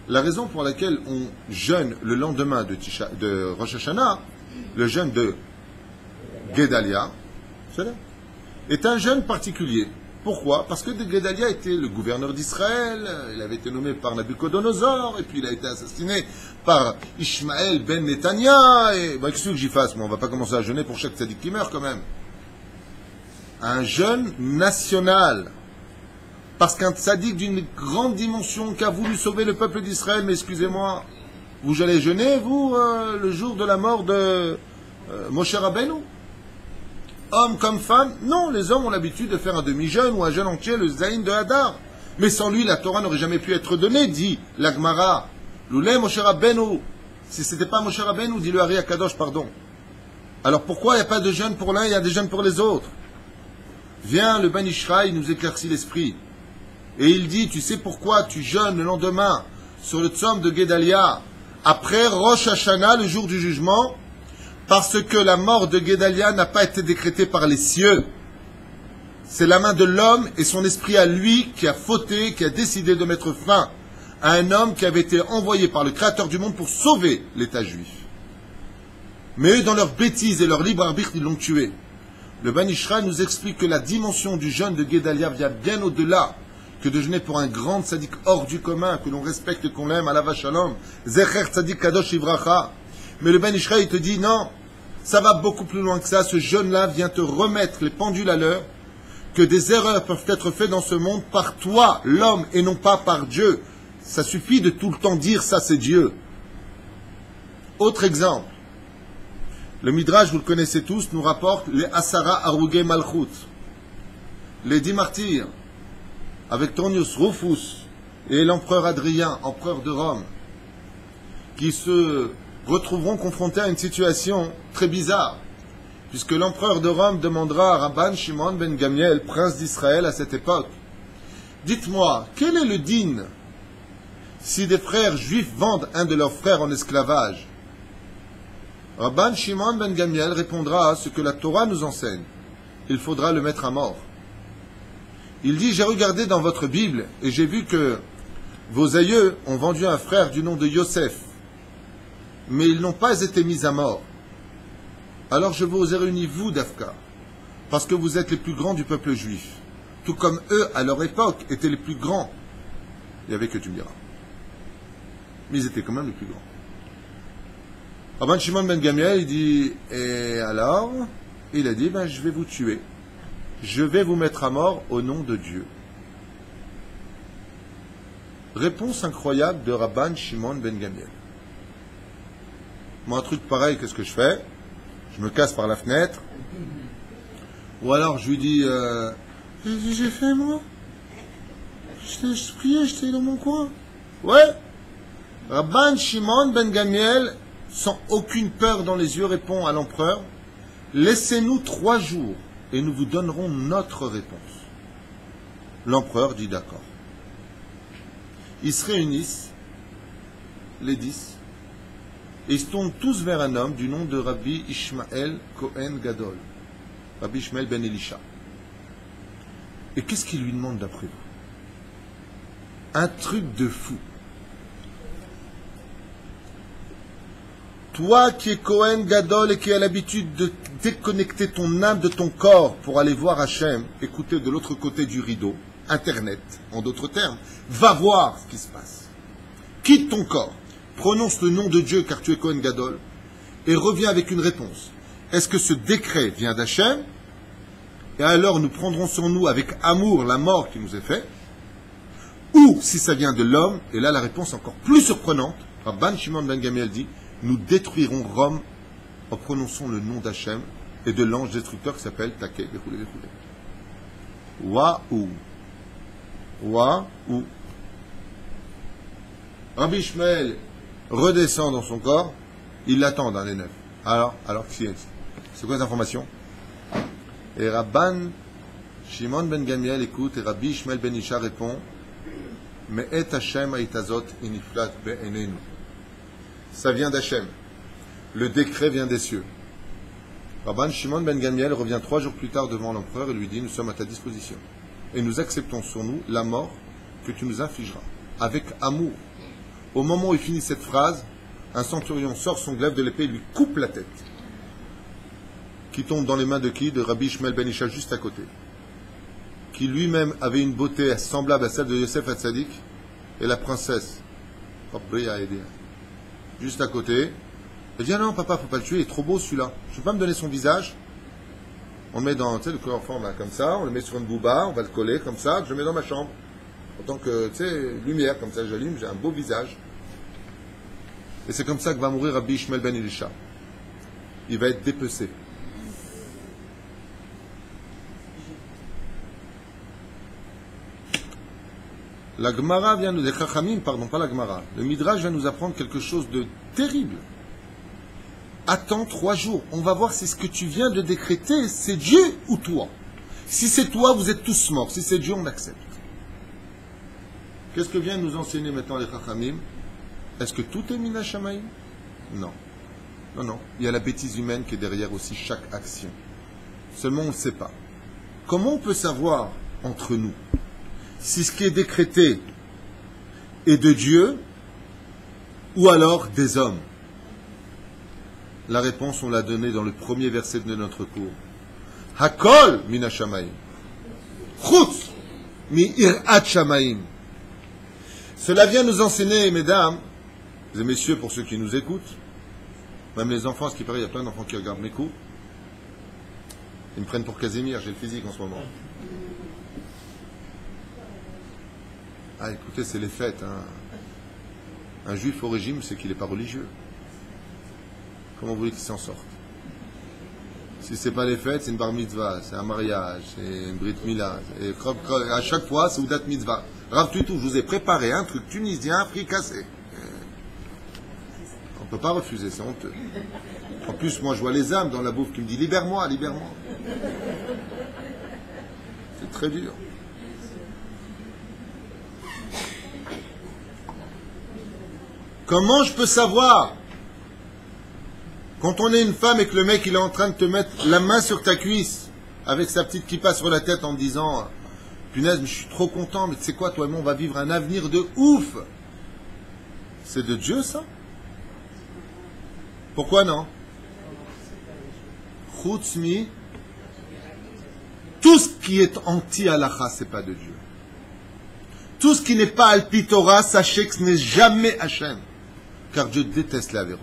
la raison pour laquelle on jeûne le lendemain de Rosh Hashanah, le jeûne de Guédalia, est un jeûne particulier. Pourquoi? Parce que Guédalia était le gouverneur d'Israël, il avait été nommé par Nabucodonosor, et puis il a été assassiné par Ishmaël ben Netanya, et qu'est-ce que j'y fasse? Moi, on ne va pas commencer à jeûner pour chaque tzaddik qui meurt quand même. Un jeûne national. Parce qu'un tzaddik d'une grande dimension qui a voulu sauver le peuple d'Israël, mais excusez-moi, vous allez jeûner, vous, le jour de la mort de Moshe Rabbeinu? Hommes comme femmes? Non, les hommes ont l'habitude de faire un demi-jeûne ou un jeûne entier, le Zayin de Hadar. Mais sans lui, la Torah n'aurait jamais pu être donnée, dit l'Agmara. Loulé Moshe Rabbeinu. Si ce n'était pas Moshe Rabbeinu, dit le Hari Akadosh, pardon. Alors pourquoi il n'y a pas de jeûne pour l'un et il y a des jeûnes pour les autres? Viens, le Ben Ishraï nous éclaircit l'esprit. Et il dit, tu sais pourquoi tu jeûnes le lendemain sur le psaume de Guédalia, après Rosh Hashanah, le jour du jugement? Parce que la mort de Guédalia n'a pas été décrétée par les cieux. C'est la main de l'homme et son esprit à lui qui a fauté, qui a décidé de mettre fin à un homme qui avait été envoyé par le Créateur du monde pour sauver l'État juif. Mais eux, dans leur bêtise et leur libre arbitre, ils l'ont tué. Le Ben Ishraï nous explique que la dimension du jeûne de Guédalia vient bien au-delà que de jeûner pour un grand tzaddik hors du commun, que l'on respecte et qu'on aime, Alav Shalom, Zecher tzaddik kadosh ivracha. Mais le Ben Ishraï te dit non, ça va beaucoup plus loin que ça. Ce jeûne-là vient te remettre les pendules à l'heure, que des erreurs peuvent être faites dans ce monde par toi, l'homme, et non pas par Dieu. Ça suffit de tout le temps dire ça c'est Dieu. Autre exemple. Le Midrash, vous le connaissez tous, nous rapporte les Asara Arugei Malchut. Les 10 martyrs, avec Tonius Rufus et l'empereur Adrien, empereur de Rome, qui se retrouveront confrontés à une situation très bizarre, puisque l'empereur de Rome demandera à Rabban Shimon ben Gamiel, prince d'Israël à cette époque, dites-moi, quel est le din si des frères juifs vendent un de leurs frères en esclavage? Rabban Shimon ben Gamiel répondra à ce que la Torah nous enseigne. Il faudra le mettre à mort. Il dit, j'ai regardé dans votre Bible et j'ai vu que vos aïeux ont vendu un frère du nom de Yosef, mais ils n'ont pas été mis à mort. Alors je vous ai réunis, vous, Dafka, parce que vous êtes les plus grands du peuple juif, tout comme eux, à leur époque, étaient les plus grands. Il n'y avait que tu me diras. Mais ils étaient quand même les plus grands. Rabban Shimon ben Gamiel, il dit, et alors? Il a dit, ben, je vais vous tuer. Je vais vous mettre à mort au nom de Dieu. Réponse incroyable de Rabban Shimon ben Gamiel. Moi, un truc pareil, qu'est-ce que je fais? Je me casse par la fenêtre. Ou alors, je lui dis, j'ai fait, moi? Je priais, j'étais dans mon coin. Ouais. Rabban Shimon ben Gamiel, sans aucune peur dans les yeux, répond à l'empereur, laissez-nous 3 jours et nous vous donnerons notre réponse. L'empereur dit d'accord. Ils se réunissent, les 10, et ils se tournent tous vers un homme du nom de Rabbi Ishmael Cohen Gadol, Rabbi Ishmael ben Elisha. Et qu'est-ce qu'il lui demande d'après vous? Un truc de fou. Toi qui es Cohen Gadol et qui as l'habitude de déconnecter ton âme de ton corps pour aller voir Hachem, écouter de l'autre côté du rideau, Internet, en d'autres termes, va voir ce qui se passe. Quitte ton corps, prononce le nom de Dieu car tu es Cohen Gadol et reviens avec une réponse. Est-ce que ce décret vient d'Hachem? Et alors nous prendrons sur nous avec amour la mort qui nous est faite? Ou si ça vient de l'homme, et là la réponse est encore plus surprenante, Rabban Shimon ben Gamiel dit, nous détruirons Rome en prononçant le nom d'Hachem et de l'ange destructeur qui s'appelle Také, déroulé. Waouh. Waouh. Rabbi Ishmael redescend dans son corps, il l'attend dans les 9. Alors c'est quoi cette information? Et Rabban Shimon ben Gamiel écoute et Rabbi Ishmael ben Isha répond, mais et Hachem aitazot iniflat be'enenu. Ça vient d'Hachem. Le décret vient des cieux. Rabban Shimon ben Gamiel revient 3 jours plus tard devant l'empereur et lui dit, nous sommes à ta disposition. Et nous acceptons sur nous la mort que tu nous infligeras. Avec amour. Au moment où il finit cette phrase, un centurion sort son glaive de l'épée et lui coupe la tête. Qui tombe dans les mains de qui? De Rabbi Ishmael ben Isha juste à côté. Qui lui-même avait une beauté semblable à celle de Yosef Hatzadik et la princesse. Juste à côté. Elle dit, ah non, papa, faut pas le tuer, il est trop beau celui-là. Je ne peux pas me donner son visage. On le met dans, tu sais, le corps en forme là, comme ça, on le met sur une bouba, on va le coller comme ça, je le mets dans ma chambre. En tant que, tu sais, lumière, comme ça, j'allume, j'ai un beau visage. Et c'est comme ça que va mourir Rabbi Ishmael ben Elisha. Il va être dépecé. La Gemara vient nous, les Chachamim, pardon, pas la Gemara. Le Midrash vient nous apprendre quelque chose de terrible. Attends 3 jours. On va voir si ce que tu viens de décréter, c'est Dieu ou toi. Si c'est toi, vous êtes tous morts. Si c'est Dieu, on accepte. Qu'est-ce que viennent nous enseigner maintenant les Chachamim? Est-ce que tout est Mina Shamaïm? Non. Non, non. Il y a la bêtise humaine qui est derrière aussi chaque action. Seulement, on ne sait pas. Comment on peut savoir entre nous si ce qui est décrété est de Dieu ou alors des hommes? La réponse, on l'a donnée dans le premier verset de notre cours. Hakol mina shamayim. Chutz mi irat shamayim. Cela vient nous enseigner, mesdames et messieurs, pour ceux qui nous écoutent, même les enfants, ce qui paraît, il y a plein d'enfants qui regardent mes cours. Ils me prennent pour Casimir, j'ai le physique en ce moment. Ah, écoutez, c'est les fêtes. Hein. Un juif au régime, c'est qu'il n'est pas religieux. Comment vous voulez qu'il s'en sorte? Si c'est pas les fêtes, c'est une bar mitzvah, c'est un mariage, c'est une brit mila. Et à chaque fois, c'est oudat mitzvah. Rav Tutou, je vous ai préparé un truc tunisien fricassé. On ne peut pas refuser, c'est honteux. En plus, moi, je vois les âmes dans la bouffe qui me disent libère-moi, libère-moi. C'est très dur. Comment je peux savoir quand on est une femme et que le mec il est en train de te mettre la main sur ta cuisse avec sa petite kippa sur la tête en me disant punaise mais je suis trop content mais tu sais quoi toi et moi on va vivre un avenir de ouf. C'est de Dieu ça? Pourquoi non? Chutzmi, tout ce qui est anti-halakha c'est pas de Dieu. Tout ce qui n'est pas al-pi Torah, sachez que ce n'est jamais Hachem. Car Dieu déteste la vérote.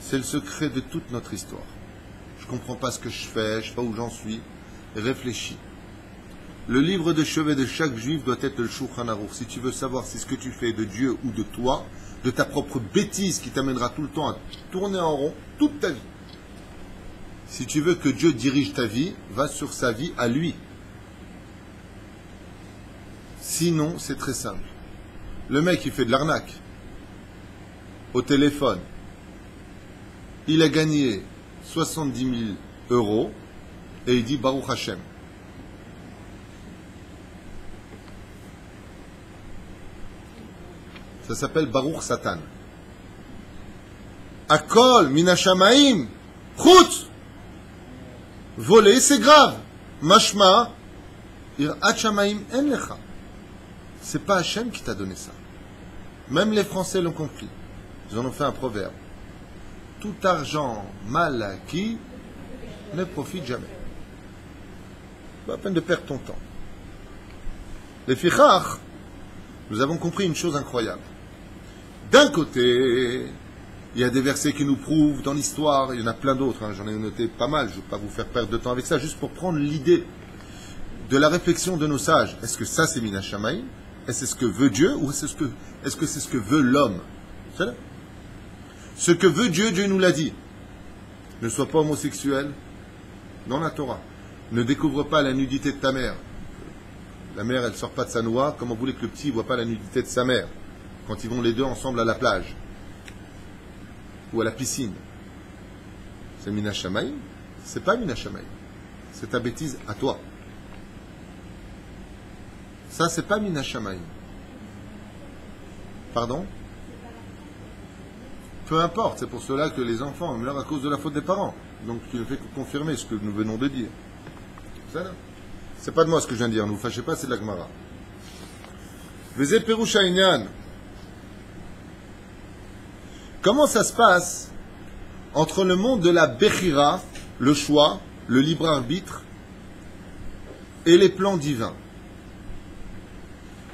C'est le secret de toute notre histoire. Je ne comprends pas ce que je fais, je ne sais pas où j'en suis. Réfléchis. Le livre de chevet de chaque juif doit être le Shulchan Aruch. Si tu veux savoir si ce que tu fais est de Dieu ou de toi, de ta propre bêtise qui t'amènera tout le temps à tourner en rond toute ta vie. Si tu veux que Dieu dirige ta vie, va sur sa vie à lui. Sinon, c'est très simple. Le mec, il fait de l'arnaque au téléphone. Il a gagné 70 000 € et il dit Baruch Hashem. Ça s'appelle Baruch Satan. Akol minashamaim chut. Voler, c'est grave. Mashma irat shamaim en lecha. C'est pas Hachem qui t'a donné ça. Même les Français l'ont compris. Ils en ont fait un proverbe. Tout argent mal acquis ne profite jamais. Pas la peine de perdre ton temps. Les fichach, nous avons compris une chose incroyable. D'un côté, il y a des versets qui nous prouvent dans l'histoire, il y en a plein d'autres, hein, j'en ai noté pas mal, je ne vais pas vous faire perdre de temps avec ça, juste pour prendre l'idée de la réflexion de nos sages. Est-ce que ça c'est Mina Shamaï? Est-ce que c'est ce que veut Dieu ou est-ce que c'est ce que veut l'homme? C'est là. Ce que veut Dieu, Dieu nous l'a dit. Ne sois pas homosexuel dans la Torah. Ne découvre pas la nudité de ta mère. La mère, elle ne sort pas de sa noix. Comment vous voulez que le petit ne voit pas la nudité de sa mère quand ils vont les deux ensemble à la plage ou à la piscine? C'est Mina Shamaï? C'est pas Mina Shamaï. C'est ta bêtise à toi. Ça, c'est pas Mina Shamaï. Pardon? Peu importe, c'est pour cela que les enfants meurent à cause de la faute des parents. Donc tu ne fais que confirmer ce que nous venons de dire. C'est pas de moi ce que je viens de dire, ne vous fâchez pas, c'est de la Gemara. Vezé Peroucha Inyan. Comment ça se passe entre le monde de la Bechira, le choix, le libre arbitre, et les plans divins?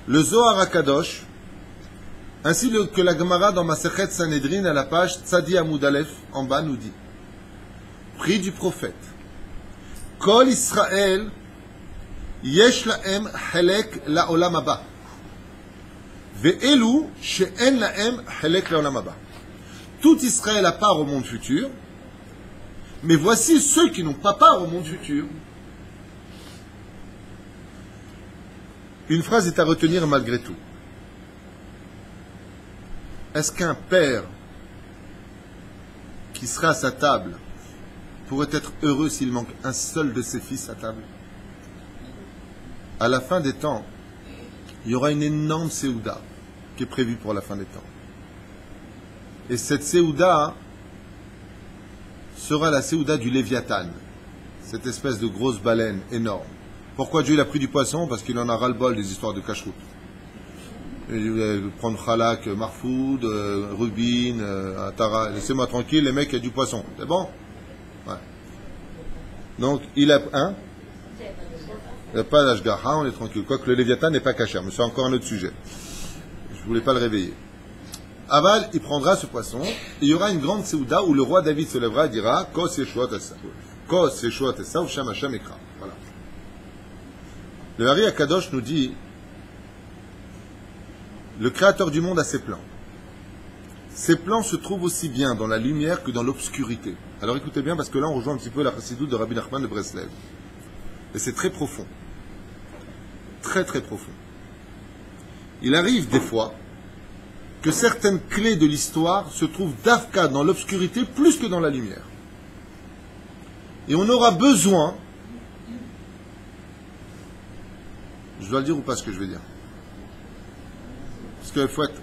Le Zohar HaKadosh, ainsi que la Gemara dans Masechet Sanhedrin à la page Tzadi Amud Aleph en bas nous dit, prix du prophète, Kol Israël yesh lahem helek laolam haba ve'elu she'en lahem helek laolam haba. Tout Israël a part au monde futur, mais voici ceux qui n'ont pas part au monde futur. Une phrase est à retenir malgré tout. Est-ce qu'un père qui sera à sa table pourrait être heureux s'il manque un seul de ses fils à table? À la fin des temps, il y aura une énorme séouda qui est prévue pour la fin des temps. Et cette séouda sera la séouda du Léviathan, cette espèce de grosse baleine énorme. Pourquoi Dieu a pris du poisson? Parce qu'il en a ras-le-bol des histoires de cacheroute. Il va prendre Khalak, Marfoud, Rubin, Atara. Laissez-moi tranquille, les mecs, il y a du poisson. C'est bon? Ouais. Donc, il a un. Il n'y a pas d'Ashgaha, on est tranquille. Quoique le Léviathan n'est pas caché, mais c'est encore un autre sujet. Je ne voulais pas le réveiller. Aval, il prendra ce poisson, et il y aura une grande séouda où le roi David se lèvera et dira Kos Yeshuot Esa. Kos Yeshuot Esa, ou Sham Hashem Ekra. Voilà. Le Hari Akadosh nous dit, le créateur du monde a ses plans. Ces plans se trouvent aussi bien dans la lumière que dans l'obscurité. Alors écoutez bien, parce que là on rejoint un petit peu la chassidoute de Rabbi Nachman de Breslev. Et c'est très profond. Très très profond. Il arrive des fois que certaines clés de l'histoire se trouvent d'Afka dans l'obscurité plus que dans la lumière. Et on aura besoin, je dois le dire ou pas ce que je vais dire, parce qu'il faut être,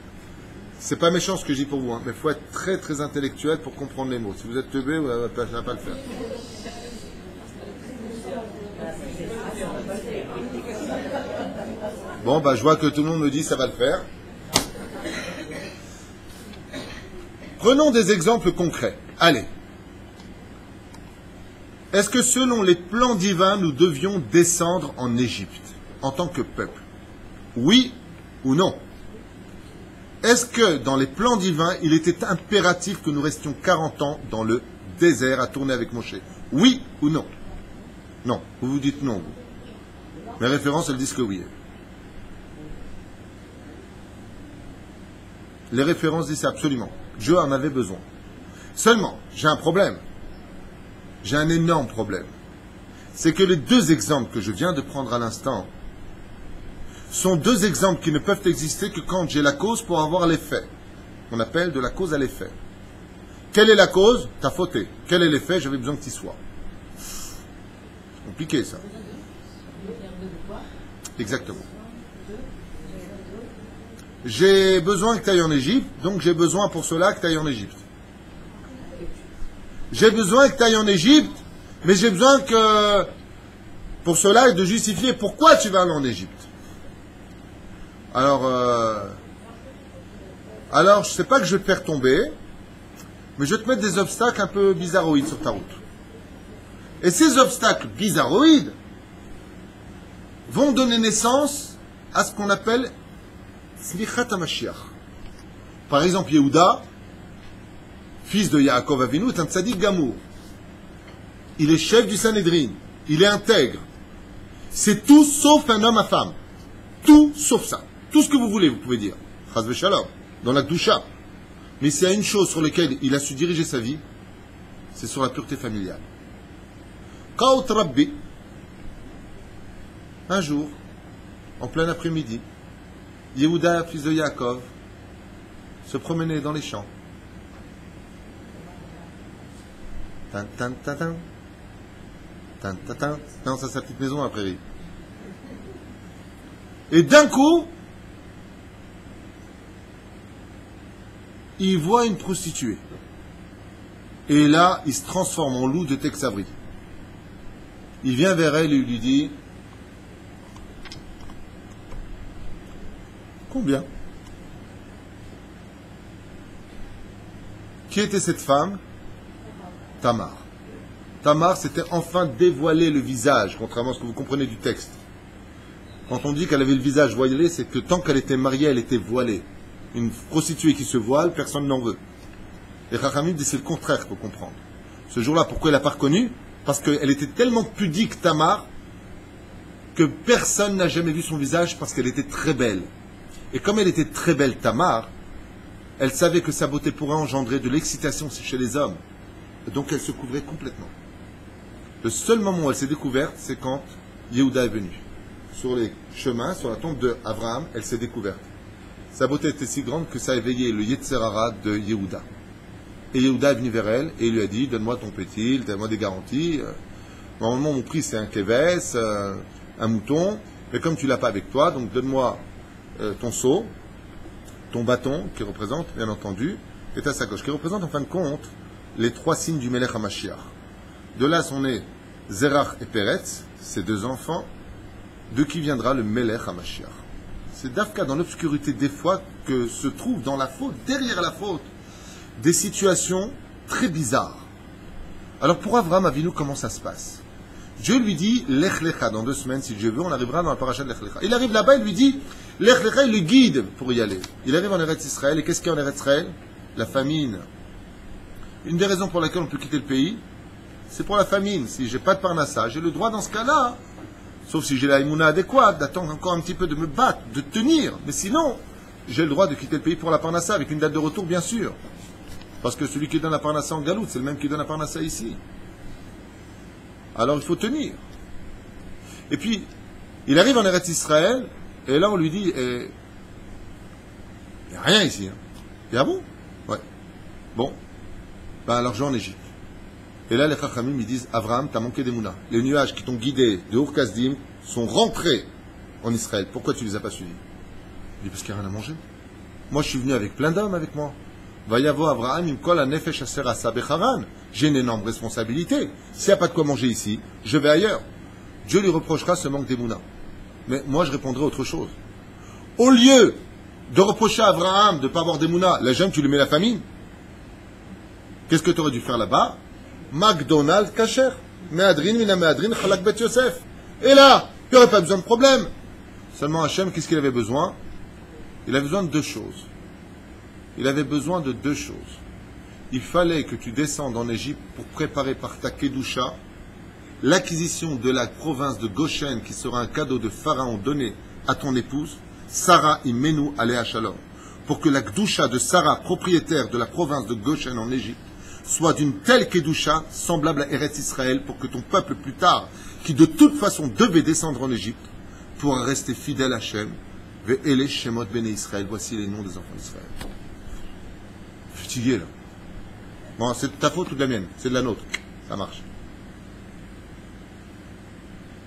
c'est pas méchant ce que je dis pour vous, hein, mais il faut être très très intellectuel pour comprendre les mots. Si vous êtes teubé, ça ne va pas le faire. Bon, je vois que tout le monde me dit ça va le faire. Prenons des exemples concrets. Allez. Est-ce que selon les plans divins, nous devions descendre en Égypte en tant que peuple? Oui ou non? Est-ce que dans les plans divins, il était impératif que nous restions 40 ans dans le désert à tourner avec Moshe? Oui ou non? Non. Vous vous dites non, vous. Mes références, elles disent que oui. Les références disent absolument. Dieu en avait besoin. Seulement, j'ai un problème. J'ai un énorme problème. C'est que les deux exemples que je viens de prendre à l'instant sont deux exemples qui ne peuvent exister que quand j'ai la cause pour avoir l'effet. On appelle de la cause à l'effet. Quelle est la cause? T'as fauté. Quel est l'effet? J'avais besoin que tu y sois. C'est compliqué, ça. Exactement. J'ai besoin que tu ailles en Égypte, donc j'ai besoin pour cela que tu ailles en Égypte. J'ai besoin que tu ailles en Égypte, mais j'ai besoin que, pour cela, de justifier pourquoi tu vas aller en Égypte. Alors, je ne sais pas que je vais te faire tomber, mais je vais te mettre des obstacles un peu bizarroïdes sur ta route. Et ces obstacles bizarroïdes vont donner naissance à ce qu'on appelle Slichat HaMashiach. Par exemple, Yehuda, fils de Yaakov Avinu, est un tzaddik gamour. Il est chef du Sanhédrin. Il est intègre. C'est tout sauf un homme à femme. Tout sauf ça. Tout ce que vous voulez, vous pouvez dire. Chaz v'shalom. Dans la doucha. Mais s'il y a une chose sur laquelle il a su diriger sa vie, c'est sur la pureté familiale. Kaot Rabbi, un jour, en plein après-midi, Yehuda, fils de Yaakov, se promenait dans les champs. Tan, tan, tan, tan. Tan, tan, tan. Non, ça c'est sa petite maison à la prairie. Et d'un coup, il voit une prostituée. Et là, il se transforme en loup de Texavri. Il vient vers elle et lui dit: combien? Qui était cette femme? Tamar. Tamar s'était enfin dévoilé le visage, contrairement à ce que vous comprenez du texte. Quand on dit qu'elle avait le visage voilé, c'est que tant qu'elle était mariée, elle était voilée. Une prostituée qui se voile, personne n'en veut. Et Chachamim dit c'est le contraire qu'il faut comprendre. Ce jour-là, pourquoi elle n'a pas reconnu? Parce qu'elle était tellement pudique, Tamar, que personne n'a jamais vu son visage parce qu'elle était très belle. Et comme elle était très belle, Tamar, elle savait que sa beauté pourrait engendrer de l'excitation chez les hommes. Et donc elle se couvrait complètement. Le seul moment où elle s'est découverte, c'est quand Yehuda est venu. Sur les chemins, sur la tombe d'Abraham, elle s'est découverte. Sa beauté était si grande que ça a éveillé le Yetzer Hara de Yehuda. Et Yehuda est venu vers elle et il lui a dit: donne-moi ton pétil, donne-moi des garanties. Normalement, mon prix, c'est un keves, un mouton. Mais comme tu ne l'as pas avec toi, donc donne-moi ton seau, ton bâton, qui représente, bien entendu, et ta sacoche, qui représente en fin de compte les trois signes du Melech HaMashiach. De là sont nés Zerach et Peretz, ces deux enfants, de qui viendra le Melech HaMashiach. C'est d'Afka dans l'obscurité des fois que se trouve dans la faute, derrière la faute, des situations très bizarres. Alors pour Avraham Avinu, comment ça se passe? Dieu lui dit Lech Lecha, dans 2 semaines, si Dieu veut, on arrivera dans la paracha de Lech Lecha. Il arrive là-bas, il lui dit Lech Lecha, il le guide pour y aller. Il arrive en Eretz Israël, et qu'est-ce qu'il y a en Eretz Israël? La famine. Une des raisons pour laquelle on peut quitter le pays, c'est pour la famine. Si j'ai pas de parnassa, j'ai le droit dans ce cas-là, Sauf si j'ai la immouna adéquate, d'attendre encore un petit peu, de me battre, de tenir. Mais sinon, j'ai le droit de quitter le pays pour la Parnassa, avec une date de retour, bien sûr. Parce que celui qui donne la Parnassa en Galoute, c'est le même qui donne la Parnassa ici. Alors il faut tenir. Et puis, il arrive en Eretz Israël, et là on lui dit, il n'y a rien ici. Hein. Et ah bon? Ouais. Bon. Ben alors je vais en Égypte. Et là les Chachamim ils disent, Avraham, t'as manqué d'Emouna. Les nuages qui t'ont guidé de Ur-Kasdim sont rentrés en Israël. Pourquoi tu ne les as pas suivis? Il dit, parce qu'il n'y a rien à manger. Moi je suis venu avec plein d'hommes avec moi. Vayavo Avraham, imkol anefesh aser asa becharan. J'ai une énorme responsabilité. S'il n'y a pas de quoi manger ici, je vais ailleurs. Dieu lui reprochera ce manque d'Emouna. Mais moi je répondrai autre chose. Au lieu de reprocher à Avraham de ne pas avoir d'Emouna, la jeune tu lui mets la famine. Qu'est-ce que tu aurais dû faire là-bas? McDonald's kasher. Meadrin, mina meadrin, chalak bet Yosef. Et là, il n'y aurait pas besoin de problème. Seulement Hachem, qu'est-ce qu'il avait besoin? Il avait besoin de deux choses. Il avait besoin de deux choses. Il fallait que tu descendes en Égypte pour préparer par ta Kedusha l'acquisition de la province de Goshen qui sera un cadeau de Pharaon donné à ton épouse, Sarah Imenu Alea Shalom, pour que la Kedusha de Sarah, propriétaire de la province de Goshen en Égypte, soit d'une telle Kedusha semblable à Eretz Israël pour que ton peuple plus tard, qui de toute façon devait descendre en Égypte, pourra rester fidèle à Hachem. Ve'ele Shemot Bene Israël, voici les noms des enfants d'Israël. Fatigué là. Bon, c'est de ta faute ou de la mienne? C'est de la nôtre. Ça marche.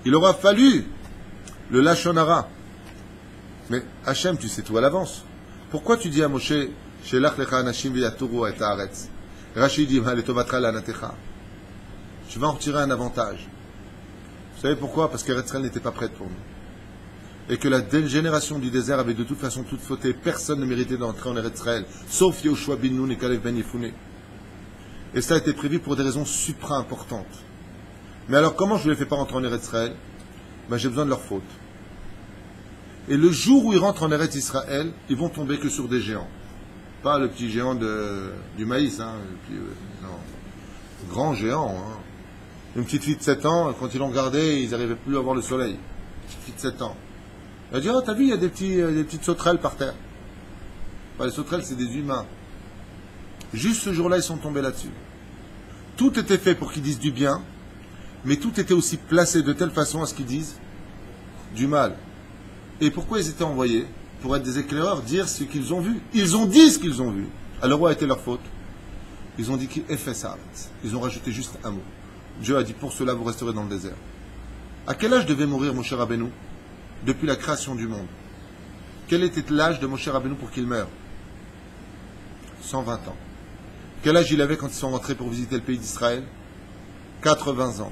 Il aura fallu le Lashon Hara. Mais Hachem, tu sais tout à l'avance. Pourquoi tu dis à Moshe, Shelach lecha anashim v'yaturu et haaretz? Rachid dit, letovatra lanatecha. Tu vas en retirer un avantage. Vous savez pourquoi? Parce qu'Eretz Israël n'était pas prête pour nous. Et que la génération du désert avait de toute façon toute fauté. Personne ne méritait d'entrer en Eretz Israël, sauf Yoshua bin Nun et Kalev ben Yefouné. Et ça a été prévu pour des raisons supra-importantes. Mais alors, comment je ne les fais pas rentrer en Eretz Israël? Ben, j'ai besoin de leur faute. Et le jour où ils rentrent en Eretz Israël, ils vont tomber que sur des géants. Pas le petit géant du maïs, hein, non. Grand géant. Hein. Une petite fille de 7 ans, quand ils l'ont regardé, ils n'arrivaient plus à voir le soleil. Une petite fille de 7 ans. Elle a dit, oh, t'as vu, il y a des petites sauterelles par terre. Enfin, les sauterelles, c'est des humains. Juste ce jour-là, ils sont tombés là-dessus. Tout était fait pour qu'ils disent du bien, mais tout était aussi placé de telle façon à ce qu'ils disent du mal. Et pourquoi ils étaient envoyés? Pour être des éclaireurs, dire ce qu'ils ont vu. Ils ont dit ce qu'ils ont vu. Alors, où a été leur faute? Ils ont dit qu'ils fait ça. Ils ont rajouté juste un mot. Dieu a dit, pour cela, vous resterez dans le désert. À quel âge devait mourir Moshe Rabbeinu? Depuis la création du monde. Quel était l'âge de Moshe Rabbeinu pour qu'il meure? 120 ans. Quel âge il avait quand ils sont rentrés pour visiter le pays d'Israël? 80 ans.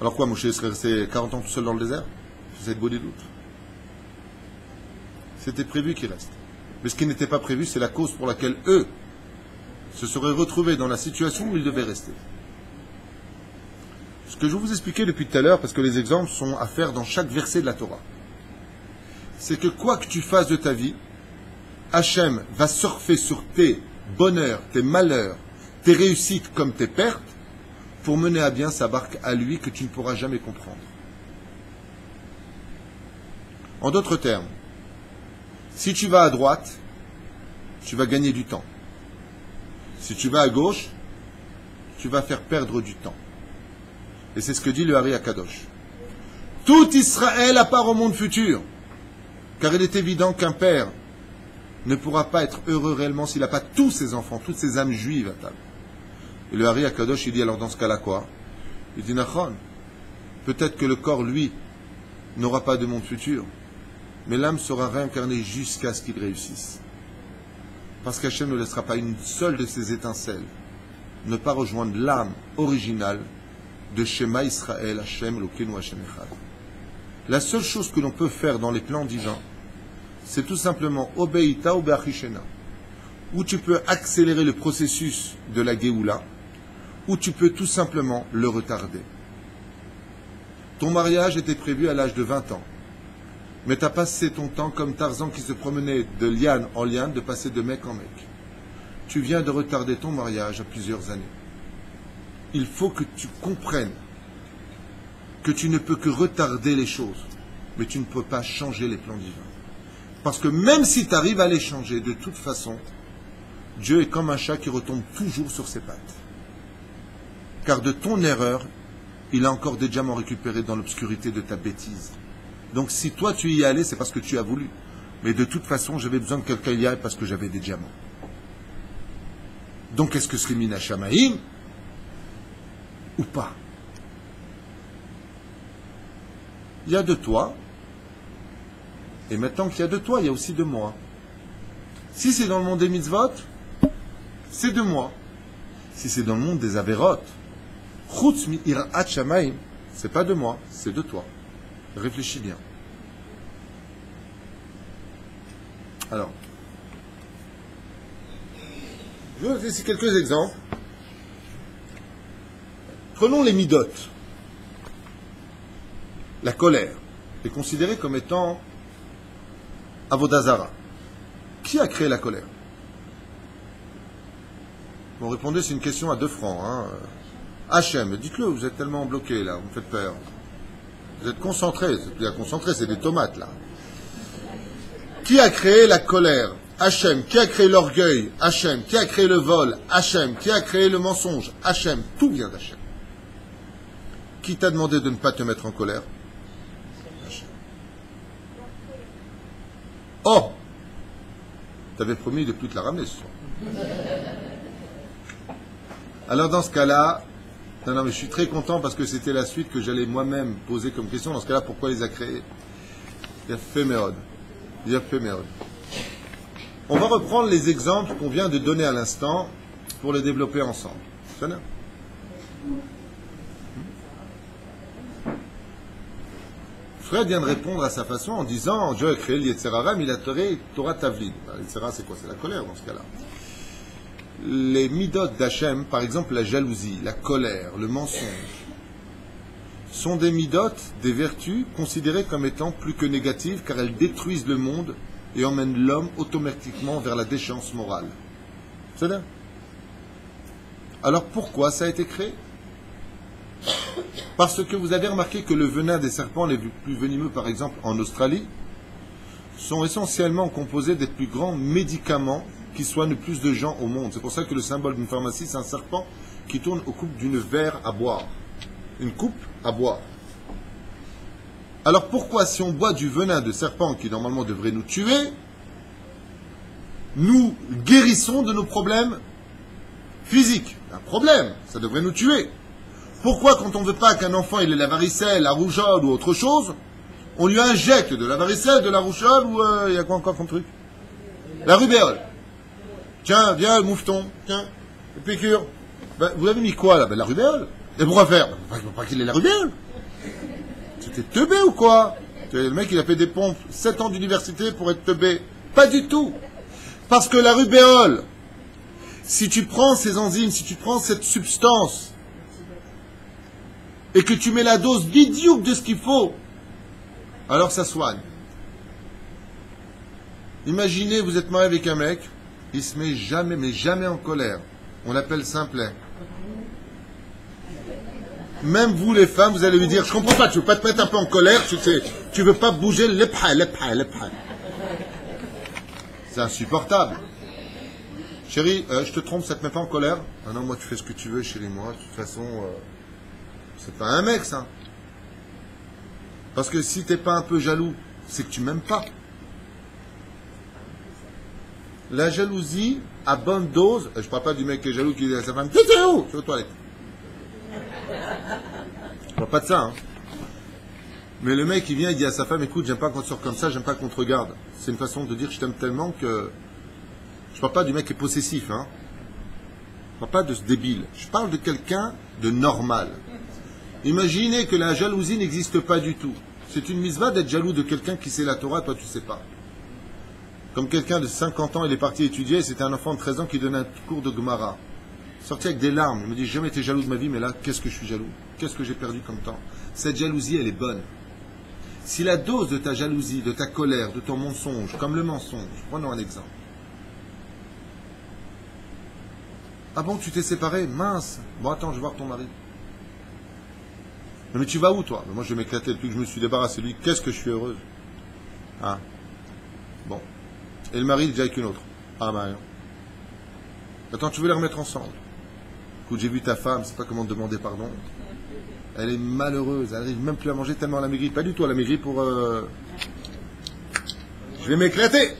Alors quoi, Moshe serait resté 40 ans tout seul dans le désert? C'est beau des doutes. C'était prévu qu'il reste. Mais ce qui n'était pas prévu, c'est la cause pour laquelle eux se seraient retrouvés dans la situation où ils devaient rester. Ce que je vous expliquais depuis tout à l'heure, parce que les exemples sont à faire dans chaque verset de la Torah, c'est que quoi que tu fasses de ta vie, Hachem va surfer sur tes bonheurs, tes malheurs, tes réussites comme tes pertes, pour mener à bien sa barque à lui que tu ne pourras jamais comprendre. En d'autres termes, si tu vas à droite, tu vas gagner du temps. Si tu vas à gauche, tu vas faire perdre du temps. Et c'est ce que dit le Hari Akadosh. Tout Israël à part au monde futur. Car il est évident qu'un père ne pourra pas être heureux réellement s'il n'a pas tous ses enfants, toutes ses âmes juives à table. Et le Hari Akadosh, il dit alors dans ce cas-là quoi? Il dit Nachon, peut-être que le corps, lui, n'aura pas de monde futur, mais l'âme sera réincarnée jusqu'à ce qu'il réussisse. Parce qu'Hachem ne laissera pas une seule de ses étincelles ne pas rejoindre l'âme originale de Shema Israël, Hachem, Elokeinu, Hachem Echad. La seule chose que l'on peut faire dans les plans divins, c'est tout simplement Obeïta ou Be'achishena, où tu peux accélérer le processus de la Géoula, ou tu peux tout simplement le retarder. Ton mariage était prévu à l'âge de 20 ans, mais tu as passé ton temps comme Tarzan qui se promenait de liane en liane, de passer de mec en mec. Tu viens de retarder ton mariage à plusieurs années. Il faut que tu comprennes que tu ne peux que retarder les choses, mais tu ne peux pas changer les plans divins. Parce que même si tu arrives à les changer, de toute façon, Dieu est comme un chat qui retombe toujours sur ses pattes. Car de ton erreur, il a encore des diamants récupérés dans l'obscurité de ta bêtise. Donc si toi tu y es allé, c'est parce que tu as voulu. Mais de toute façon, j'avais besoin que quelqu'un y aille parce que j'avais des diamants. Donc est-ce que c'est Mina Shamaïm ou pas? Il y a de toi. Et maintenant qu'il y a de toi, il y a aussi de moi. Si c'est dans le monde des mitzvot, c'est de moi. Si c'est dans le monde des averot, chutz mi irat shamayim, c'est pas de moi, c'est de toi. Réfléchis bien. Alors, je vais vous donner quelques exemples. Prenons les midot. La colère est considérée comme étant Avodazara. Qui a créé la colère? Bon, répondez, c'est une question à 2 francs. Hachem, dites-le, vous êtes tellement bloqué là, vous me faites peur. Vous êtes concentrés, c'est plus à concentrer, c'est des tomates là. Qui a créé la colère? Hachem. Qui a créé l'orgueil? Hachem. Qui a créé le vol? Hachem. Qui a créé le mensonge? Hachem. Tout vient d'Hachem. Qui t'a demandé de ne pas te mettre en colère? Hachem. Oh! T'avais promis de ne plus te la ramener ce soir. Alors dans ce cas-là, non, mais je suis très content parce que c'était la suite que j'allais moi-même poser comme question. Dans ce cas-là, pourquoi les a créés? Il y a fait méode. Il y a fait méode. On va reprendre les exemples qu'on vient de donner à l'instant pour les développer ensemble. C'est bien. Fred vient de répondre à sa façon en disant Dieu a créé le Yetzer Hara, mais il a créé Torah Tavlin. Le Yetzer Hara, c'est quoi? C'est la colère dans ce cas-là. Les midot d'Hachem, par exemple la jalousie, la colère, le mensonge, sont des midot, des vertus considérées comme étant plus que négatives car elles détruisent le monde et emmènent l'homme automatiquement vers la déchéance morale. C'est là. Alors pourquoi ça a été créé? Parce que vous avez remarqué que le venin des serpents les plus venimeux, par exemple en Australie, sont essentiellement composés des plus grands médicaments qui soignent le plus de gens au monde. C'est pour ça que le symbole d'une pharmacie, c'est un serpent qui tourne au coupe d'une verre à boire. Une coupe à boire. Alors pourquoi, si on boit du venin de serpent qui normalement devrait nous tuer, nous guérissons de nos problèmes physiques? Un problème, ça devrait nous tuer. Pourquoi, quand on ne veut pas qu'un enfant ait la varicelle, la rougeole ou autre chose, on lui injecte de la varicelle, de la rougeole ou il y a quoi encore comme truc? La rubéole. Tiens, viens, le moufeton, tiens, une piqûre. Ben, vous avez mis quoi là? Ben, la rubéole. Et pourquoi faire? Ben, pas qu'il ait la rubéole. C'était teubé ou quoi? Le mec, il a fait des pompes, 7 ans d'université pour être teubé. Pas du tout. Parce que la rubéole, si tu prends ces enzymes, si tu prends cette substance, et que tu mets la dose bidiouk de ce qu'il faut, alors ça soigne. Imaginez, vous êtes marié avec un mec, il se met jamais, mais jamais en colère. On l'appelle simplet. Même vous les femmes, vous allez lui dire, je comprends pas, tu veux pas te mettre un peu en colère, tu veux pas bouger l'epha. C'est insupportable. Chérie, je te trompe, ça te met pas en colère? Ah non, moi tu fais ce que tu veux, chérie, moi, de toute façon, c'est pas un mec ça. Parce que si t'es pas un peu jaloux, c'est que tu m'aimes pas. La jalousie, à bonne dose, je parle pas du mec qui est jaloux qui dit à sa femme, t'es où? Tu es aux toilettes. Je parle pas de ça, hein. Mais le mec, il vient, il dit à sa femme, écoute, j'aime pas qu'on te sort comme ça, j'aime pas qu'on te regarde. C'est une façon de dire, je t'aime tellement que... Je parle pas du mec qui est possessif, hein. Je parle pas de ce débile. Je parle de quelqu'un de normal. Imaginez que la jalousie n'existe pas du tout. C'est une mitzvah d'être jaloux de quelqu'un qui sait la Torah, toi tu sais pas. Comme quelqu'un de 50 ans, il est parti étudier, c'était un enfant de 13 ans qui donnait un cours de Gemara. Sorti avec des larmes, il me dit, j'ai jamais été jaloux de ma vie, mais là, qu'est-ce que je suis jaloux? Qu'est-ce que j'ai perdu comme temps? Cette jalousie, elle est bonne. Si la dose de ta jalousie, de ta colère, de ton mensonge, comme le mensonge, prenons un exemple. Ah bon, tu t'es séparé? Mince. Bon, attends, je vais voir ton mari. Mais tu vas où, toi? Moi, je vais m'éclater depuis que je me suis débarrassé de lui. Qu'est-ce que je suis heureuse. Ah. Bon. Et le mari, il est déjà avec une autre. Ah, bah non. Attends, tu veux les remettre ensemble? Écoute, j'ai vu ta femme, c'est pas comment te demander pardon. Elle est malheureuse, elle n'arrive même plus à manger tellement elle a maigri. Pas du tout, elle a maigri pour... Je vais m'éclater.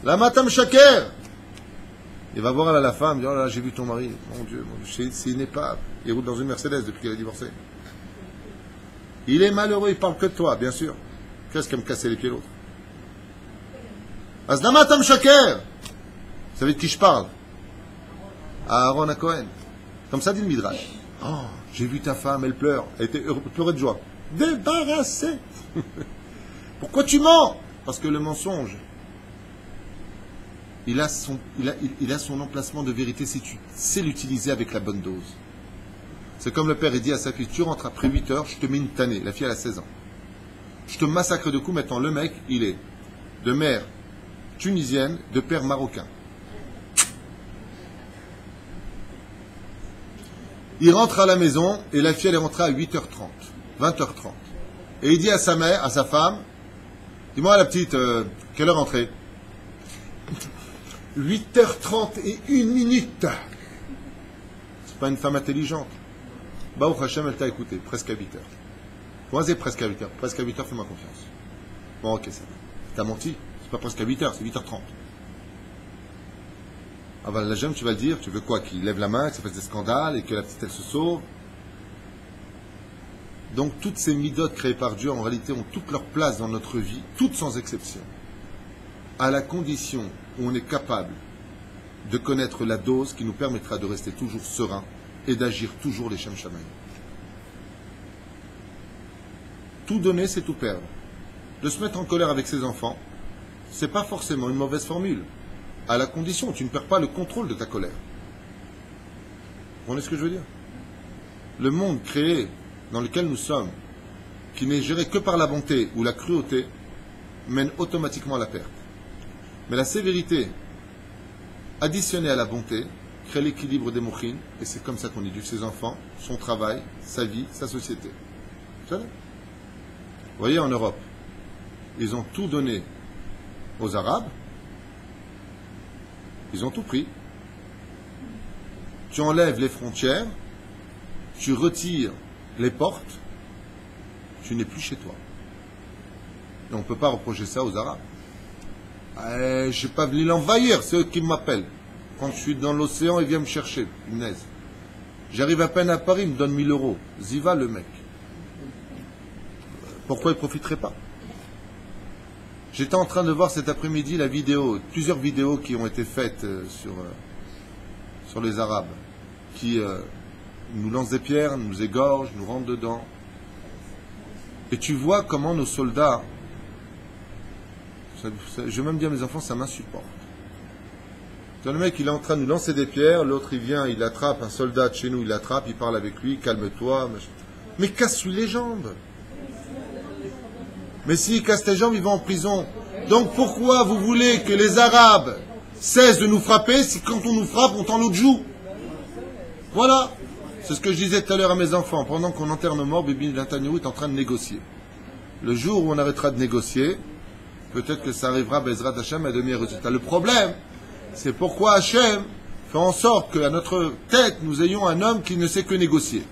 La matam shaker. Il va voir la femme, il dit, oh là, j'ai vu ton mari. Mon Dieu, c'est une épave. Il roule dans une Mercedes depuis qu'il a divorcé. Il est malheureux, il parle que de toi, bien sûr. Qu'est-ce qu'elle me casser les pieds l'autre? Asna matam shaker. Vous savez de qui je parle? À Aaron à Cohen. Comme ça dit le Midrash. Oh, j'ai vu ta femme, elle pleure. Elle était pleurait de joie. Débarrassée. Pourquoi tu mens? Parce que le mensonge, il a son emplacement de vérité si tu sais l'utiliser avec la bonne dose. C'est comme le père il dit à sa fille, tu rentres après 8 heures, je te mets une tannée. La fille elle a 16 ans. Je te massacre de coups. Maintenant le mec, il est de mère tunisienne, de père marocain. Il rentre à la maison et la fille elle est rentrée à 8h30, 20h30. Et il dit à sa mère, à sa femme, dis-moi la petite, quelle heure rentrée? 8h30 et 1 minute. C'est pas une femme intelligente. Baruch Hashem, elle t'a écouté, presque à 8h. Moi c'est presque à 8h. Presque à 8h, fais-moi confiance. Bon ok, ça va. T'as menti, c'est pas presque à 8h, c'est 8h30. Ah ben la jeune, tu vas le dire, tu veux quoi? Qu'il lève la main, que ça fasse des scandales et que la petite elle se sauve. Donc toutes ces midotes créées par Dieu en réalité ont toute leur place dans notre vie, toutes sans exception. À la condition où on est capable de connaître la dose qui nous permettra de rester toujours serein et d'agir toujours les Shem Shamayim. Tout donner, c'est tout perdre. De se mettre en colère avec ses enfants, c'est pas forcément une mauvaise formule. À la condition où tu ne perds pas le contrôle de ta colère. Vous comprenez ce que je veux dire? Le monde créé dans lequel nous sommes, qui n'est géré que par la bonté ou la cruauté, mène automatiquement à la perte. Mais la sévérité, additionnée à la bonté, crée l'équilibre des mochines, et c'est comme ça qu'on éduque ses enfants, son travail, sa vie, sa société. Vous savez? Vous voyez, en Europe, ils ont tout donné aux Arabes. Ils ont tout pris. Tu enlèves les frontières, tu retires les portes, tu n'es plus chez toi. Et on ne peut pas reprocher ça aux Arabes. Je ne suis pas venu l'envahir, c'est eux qui m'appellent. Quand je suis dans l'océan, ils viennent me chercher, punaise. J'arrive à peine à Paris, ils me donnent 1000 euros. Ziva le mec. Pourquoi il ne profiterait pas? J'étais en train de voir cet après-midi la vidéo, plusieurs vidéos qui ont été faites sur les Arabes, qui nous lancent des pierres, nous égorgent, nous rentrent dedans. Et tu vois comment nos soldats, je vais même dire à mes enfants, ça m'insupporte. Le mec, il est en train de nous lancer des pierres, l'autre il vient, il attrape un soldat de chez nous, il l'attrape, il parle avec lui, calme-toi. Mais casse-lui les jambes. Mais s'il casse tes jambes, il va en prison. Donc pourquoi vous voulez que les Arabes cessent de nous frapper si quand on nous frappe, on tend l'autre joue? Voilà. C'est ce que je disais tout à l'heure à mes enfants. Pendant qu'on enterre nos morts, Bibi Netanyahu est en train de négocier. Le jour où on arrêtera de négocier, peut-être que ça arrivera, Bezrat Hashem, à donner un résultat. Le problème, c'est pourquoi Hashem fait en sorte qu'à notre tête, nous ayons un homme qui ne sait que négocier.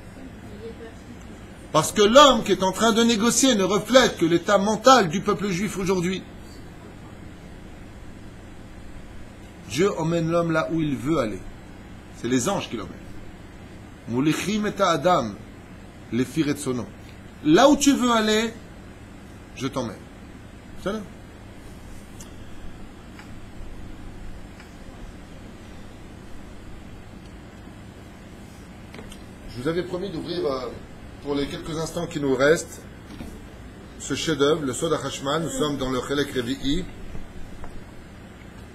Parce que l'homme qui est en train de négocier ne reflète que l'état mental du peuple juif aujourd'hui. Dieu emmène l'homme là où il veut aller. C'est les anges qui l'emmènent. Moulichim et Adam, les filles de son nom. Là où tu veux aller, je t'emmène. C'est là. Je vous avais promis d'ouvrir, pour les quelques instants qui nous restent, ce chef-d'œuvre, le Sod HaChashmal. Nous sommes dans le Chelek Revi'i,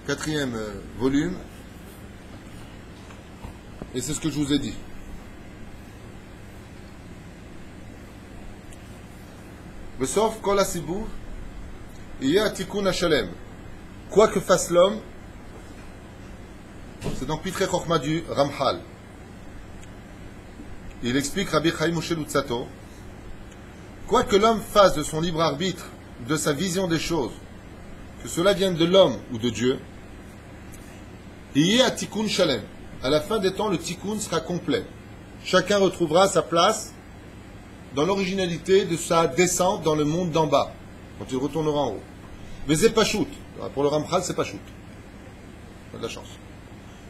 4e volume. Et c'est ce que je vous ai dit. Besof kol hasibuv, yeh hatikun hashalem. Quoi que fasse l'homme, c'est dans Pitrei Chochma du Ramchal. il explique Rabbi Chaim Moshe Luzzatto, quoi que l'homme fasse de son libre arbitre, de sa vision des choses, que cela vienne de l'homme ou de Dieu, il y a tikkun shalem. À la fin des temps, le tikkun sera complet. Chacun retrouvera sa place dans l'originalité de sa descente dans le monde d'en bas, quand il retournera en haut. Mais c'est pas shoot. Pour le Ramchal, c'est pas shoot. On a de la chance.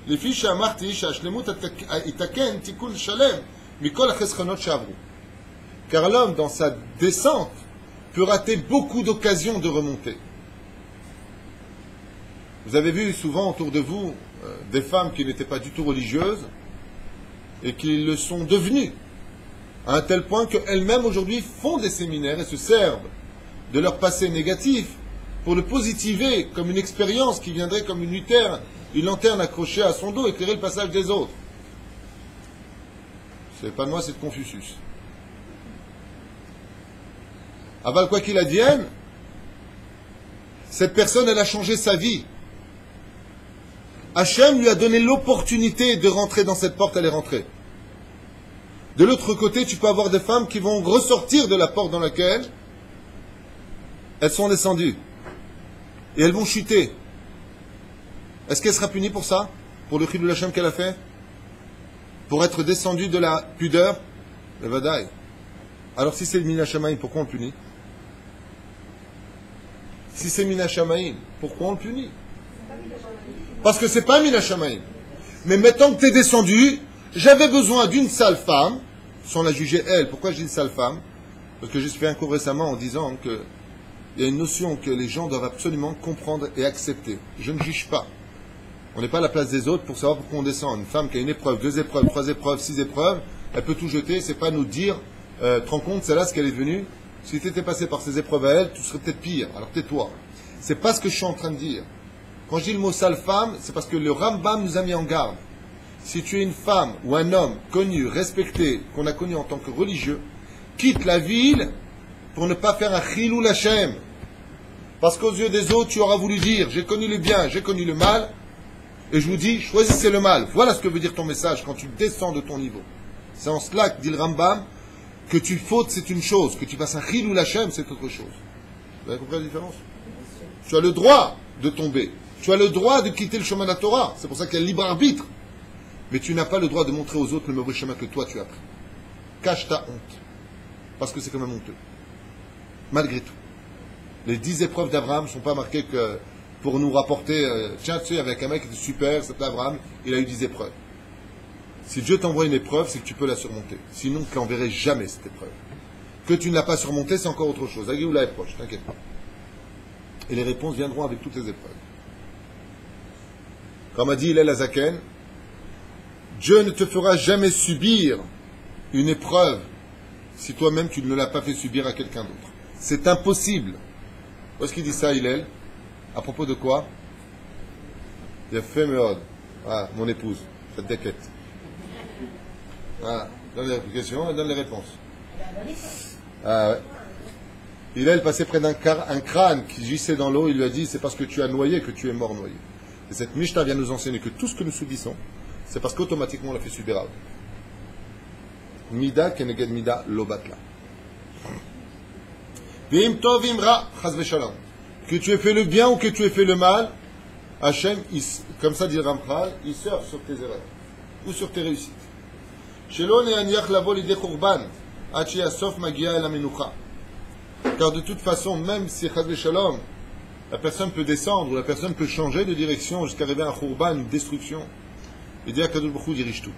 Les fiches à Marti, Shashlemut itaken tikkun shalem, mikol acheschonot shavru. Car l'homme, dans sa descente, peut rater beaucoup d'occasions de remonter. Vous avez vu souvent autour de vous des femmes qui n'étaient pas du tout religieuses et qui le sont devenues, à un tel point qu'elles-mêmes aujourd'hui font des séminaires et se servent de leur passé négatif pour le positiver comme une expérience qui viendrait comme une lanterne accrochée à son dos, éclairer le passage des autres. C'est pas de moi, c'est de Confucius. Aval, quoi qu'il advienne, cette personne, elle a changé sa vie. Hachem lui a donné l'opportunité de rentrer dans cette porte, elle est rentrée. De l'autre côté, tu peux avoir des femmes qui vont ressortir de la porte dans laquelle elles sont descendues. Et elles vont chuter. Est-ce qu'elle sera punie pour ça? Pour le chilul Hachem qu'elle a fait? Pour être descendue de la pudeur? Le vadaï. Alors si c'est le Mina Shamaïm, pourquoi on le punit? Si c'est Mina Shamaïm, pourquoi on le punit? Parce que c'est pas Mina Shamaïm. Mais maintenant que tu es descendu, j'avais besoin d'une sale femme, sans la juger elle. Pourquoi je dis une sale femme? Parce que j'ai fait un cours récemment en disant que il y a une notion que les gens doivent absolument comprendre et accepter. Je ne juge pas. On n'est pas à la place des autres pour savoir pourquoi on descend. Une femme qui a une épreuve, 2 épreuves, 3 épreuves, 6 épreuves, elle peut tout jeter. C'est pas nous dire, tu te rends compte, c'est là ce qu'elle est devenue. Si tu étais passé par ces épreuves à elle, tu serais peut-être pire. Alors tais-toi. C'est pas ce que je suis en train de dire. Quand je dis le mot sale femme, c'est parce que le Rambam nous a mis en garde. Si tu es une femme ou un homme connu, respecté, qu'on a connu en tant que religieux, quitte la ville pour ne pas faire un chilul Hashem. Parce qu'aux yeux des autres, tu auras voulu dire, j'ai connu le bien, j'ai connu le mal, et je vous dis, choisissez le mal. Voilà ce que veut dire ton message quand tu descends de ton niveau. C'est en cela que dit le Rambam, que tu fautes, c'est une chose, que tu fasses un chilul Hashem, c'est autre chose. Vous avez compris la différence? Tu as le droit de tomber. Tu as le droit de quitter le chemin de la Torah. C'est pour ça qu'il y a le libre arbitre. Mais tu n'as pas le droit de montrer aux autres le mauvais chemin que toi tu as pris. Cache ta honte. Parce que c'est quand même honteux. Malgré tout. Les 10 épreuves d'Abraham ne sont pas marquées que pour nous rapporter, tiens, tu sais, avec un mec qui était super, c'était Abraham, il a eu 10 épreuves. Si Dieu t'envoie une épreuve, c'est que tu peux la surmonter. Sinon, tu n'enverrais jamais cette épreuve. Que tu ne l'as pas surmontée, c'est encore autre chose. La Géoula est proche, t'inquiète pas. Et les réponses viendront avec toutes les épreuves. Comme a dit Hillel Azaken, Dieu ne te fera jamais subir une épreuve si toi-même tu ne l'as pas fait subir à quelqu'un d'autre. C'est impossible. Où est-ce qu'il dit ça, Hillel? À propos de quoi? Il a fait Meod. Ah, mon épouse, cette déquête. Voilà, donne les questions et donne les réponses. Ah ouais. Hillel passait près d'un crâne qui gissait dans l'eau, il lui a dit, c'est parce que tu as noyé que tu es mort noyé. Et cette Mishnah vient nous enseigner que tout ce que nous subissons, c'est parce qu'automatiquement on l'a fait subir à eux. Mida keneged mida lo batla. Vim tov vim ra chas v'shalom. Que tu aies fait le bien ou que tu aies fait le mal, Hachem, comme ça dit le Ramchal, il surfe sur tes erreurs ou sur tes réussites. Shelo ne'aniach lavo lidei churban, ad she'asof magia el hamenucha. Car de toute façon, même si chas v'shalom, la personne peut descendre ou la personne peut changer de direction jusqu'à arriver à un churban, une destruction, et dire qu'Akadosh Baruch Hu dirige tout.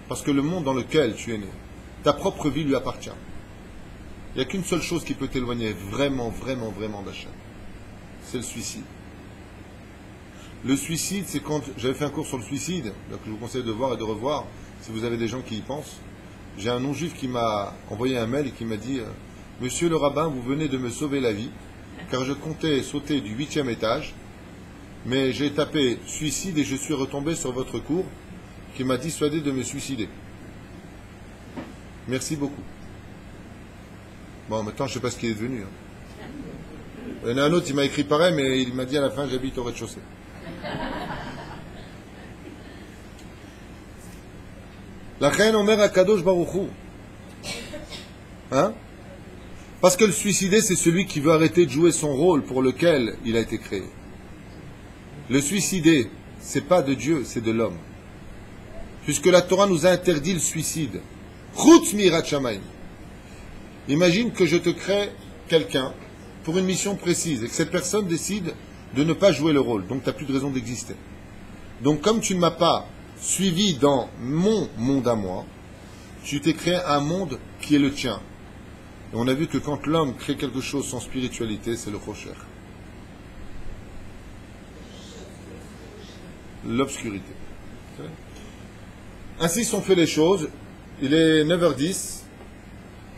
Parce que le monde dans lequel tu es né, ta propre vie lui appartient. Il n'y a qu'une seule chose qui peut t'éloigner vraiment, vraiment, vraiment d'Hachem. C'est le suicide. Le suicide, c'est quand... J'avais fait un cours sur le suicide, donc je vous conseille de voir et de revoir, si vous avez des gens qui y pensent. J'ai un non-juif qui m'a envoyé un mail et qui m'a dit « Monsieur le rabbin, vous venez de me sauver la vie, car je comptais sauter du 8e étage, mais j'ai tapé suicide et je suis retombé sur votre cours qui m'a dissuadé de me suicider. Merci beaucoup. » Bon, maintenant, je ne sais pas ce qu'il est devenu. Il y en a un autre, il m'a écrit pareil, mais il m'a dit à la fin, j'habite au rez-de-chaussée. La reine Omer Akadosh Baruch Hu, Hein? Parce que le suicidé, c'est celui qui veut arrêter de jouer son rôle pour lequel il a été créé. Le suicidé, c'est pas de Dieu, c'est de l'homme. Puisque la Torah nous a interdit le suicide. Chutz mirat shamayim. Imagine que je te crée quelqu'un pour une mission précise et que cette personne décide de ne pas jouer le rôle. Donc tu n'as plus de raison d'exister. Donc comme tu ne m'as pas suivi dans mon monde à moi, tu t'es créé un monde qui est le tien. Et on a vu que quand l'homme crée quelque chose sans spiritualité, c'est le rocher. L'obscurité. Ainsi sont fait les choses. Il est 9h10.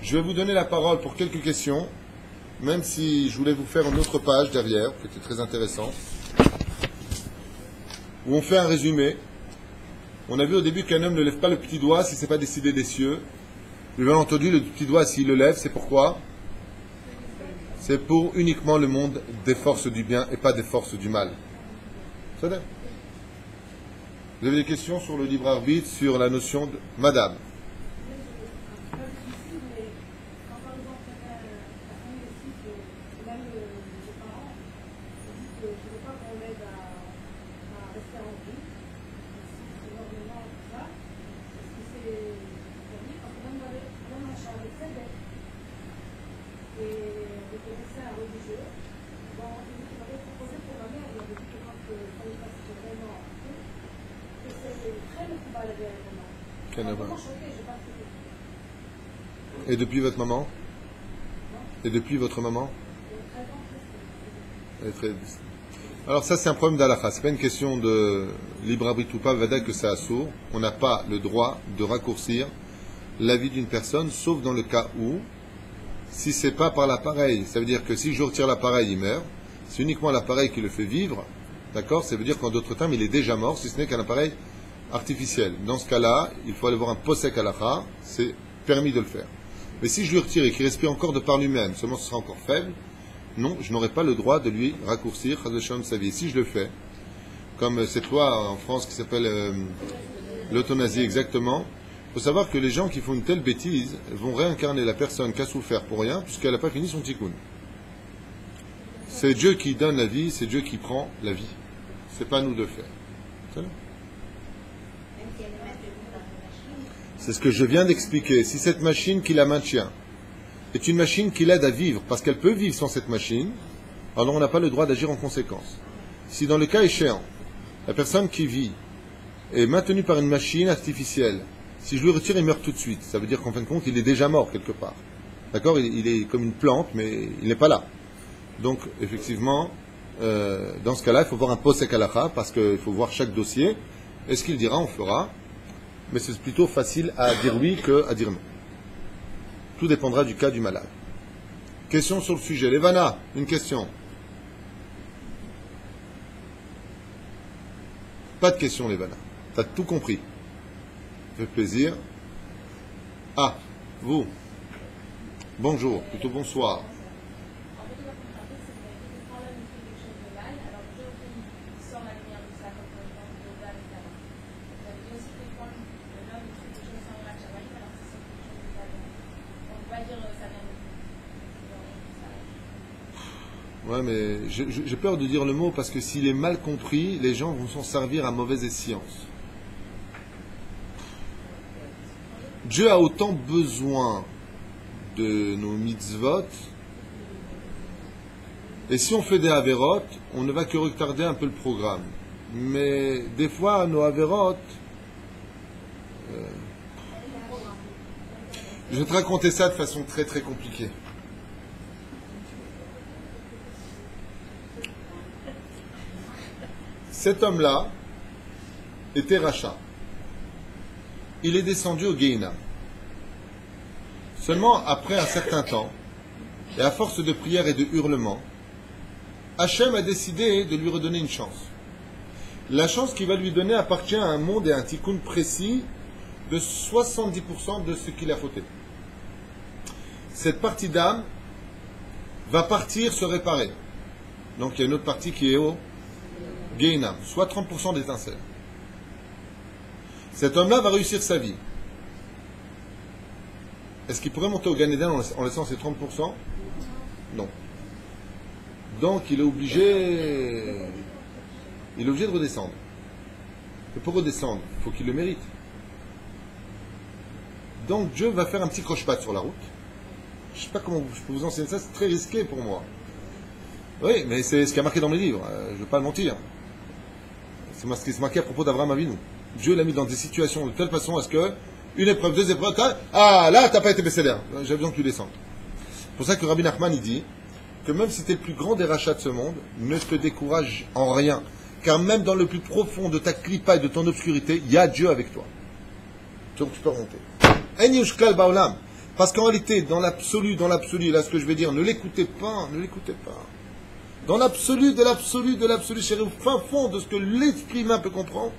Je vais vous donner la parole pour quelques questions, même si je voulais vous faire une autre page derrière, qui était très intéressante, où on fait un résumé. On a vu au début qu'un homme ne lève pas le petit doigt si ce n'est pas décidé des cieux. Bien entendu, le petit doigt, s'il le lève, c'est pourquoi? C'est pour uniquement le monde des forces du bien et pas des forces du mal. C'est vrai. Vous avez des questions sur le libre arbitre, sur la notion de madame? Et depuis votre maman? Et depuis votre maman? Alors ça c'est un problème d'halakha, c'est pas une question de libre arbitre ou pas, vada que c'est assourd. On n'a pas le droit de raccourcir la vie d'une personne, sauf dans le cas où, si c'est pas par l'appareil, ça veut dire que si je retire l'appareil, il meurt, c'est uniquement l'appareil qui le fait vivre, d'accord? Ça veut dire qu'en d'autres termes, il est déjà mort, si ce n'est qu'un appareil artificiel. Dans ce cas-là, il faut aller voir un posek halakha, c'est permis de le faire. Mais si je lui retire et qu'il respire encore de par lui-même, seulement ce sera encore faible, non, je n'aurai pas le droit de lui raccourcir sa vie. Si je le fais, comme cette loi en France qui s'appelle l'euthanasie exactement, il faut savoir que les gens qui font une telle bêtise vont réincarner la personne qui a souffert pour rien, puisqu'elle n'a pas fini son tikkun. C'est Dieu qui donne la vie, c'est Dieu qui prend la vie. C'est pas à nous de faire. C'est ce que je viens d'expliquer. Si cette machine qui la maintient est une machine qui l'aide à vivre, parce qu'elle peut vivre sans cette machine, alors on n'a pas le droit d'agir en conséquence. Si dans le cas échéant, la personne qui vit est maintenue par une machine artificielle, si je lui retire, il meurt tout de suite. Ça veut dire qu'en fin de compte, il est déjà mort quelque part. D'accord? Il est comme une plante, mais il n'est pas là. Donc, effectivement, dans ce cas-là, il faut voir un posek halakha, parce qu'il faut voir chaque dossier. Et ce qu'il dira, on fera. Mais c'est plutôt facile à dire oui qu'à dire non. Tout dépendra du cas du malade. Question sur le sujet. Levana, une question. Pas de question, Levana. Tu as tout compris. Ça fait plaisir. Ah, vous. Bonjour, plutôt bonsoir. Ouais, mais j'ai peur de dire le mot parce que s'il est mal compris, les gens vont s'en servir à mauvaise escience. Dieu a autant besoin de nos mitzvot, et si on fait des averot, on ne va que retarder un peu le programme. Mais des fois, nos averot, je vais te raconter ça de façon très très compliquée. Cet homme-là était Racha. Il est descendu au Gehinam. Seulement après un certain temps, et à force de prières et de hurlements, Hachem a décidé de lui redonner une chance. La chance qu'il va lui donner appartient à un monde et à un tikkun précis de 70% de ce qu'il a fauté. Cette partie d'âme va partir se réparer. Donc il y a une autre partie qui est au Gehinam, soit 30% d'étincelles. Cet homme-là va réussir sa vie. est-ce qu'il pourrait monter au Gan Eden en laissant ses 30%? Non. Donc il est obligé de redescendre. Et pour redescendre, il faut qu'il le mérite. Donc Dieu va faire un petit croche-patte sur la route. Je ne sais pas comment je peux vous enseigner ça, c'est très risqué pour moi. Oui, mais c'est ce qui a marqué dans mes livres, je ne vais pas le mentir. C'est marqué à propos d'Abraham Avinu. Dieu l'a mis dans des situations de telle façon à ce que, une épreuve, deux épreuves, là, tu n'as pas été bécédère. J'avais besoin que tu descendes. C'est pour ça que Rabbi Nachman, il dit que même si tu es le plus grand des rachats de ce monde, ne te décourage en rien. Car même dans le plus profond de ta clipa et de ton obscurité, il y a Dieu avec toi. Donc tu peux remonter. Parce qu'en réalité, dans l'absolu, là ce que je vais dire, ne l'écoutez pas. Dans l'absolu, chérie, au fin fond de ce que l'esprit humain peut comprendre,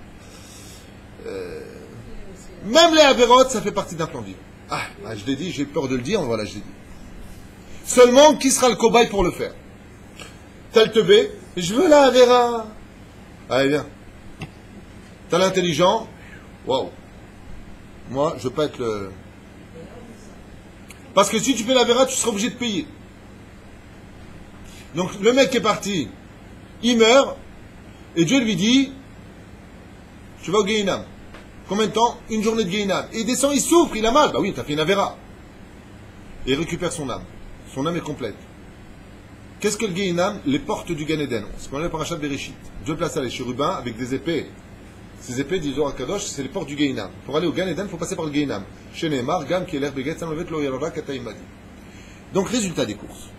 même les avérotes, ça fait partie d'un plan de vie. Je l'ai dit, j'ai peur de le dire, voilà, je l'ai dit. Seulement, qui sera le cobaye pour le faire? Tel teubé, je veux la avéra. Allez, viens. T'as l'intelligent, waouh. Moi, je veux pas être le... Parce que si tu fais la vera, tu seras obligé de payer. Donc, le mec qui est parti, il meurt, et Dieu lui dit, tu vas au Gehinam. Combien de temps? Une journée de Gehinam. Et il descend, il souffre, il a mal. Bah oui, t'as fait une avera. Et il récupère son âme. Son âme est complète. Qu'est-ce que le Gehinam? Les portes du Gan Eden. Ce qu'on appelle Parashat Bereshit. Dieu plaça les chérubins avec des épées. Ces épées, disent Zohar Kadosh, c'est les portes du Gehinam. Pour aller au Gan Eden, il faut passer par le Gehinam. Chez Neymar, Gam, qui est l'air Beget, Samlevet, Lo Yarora, Kataïmadi. Donc, résultat des courses.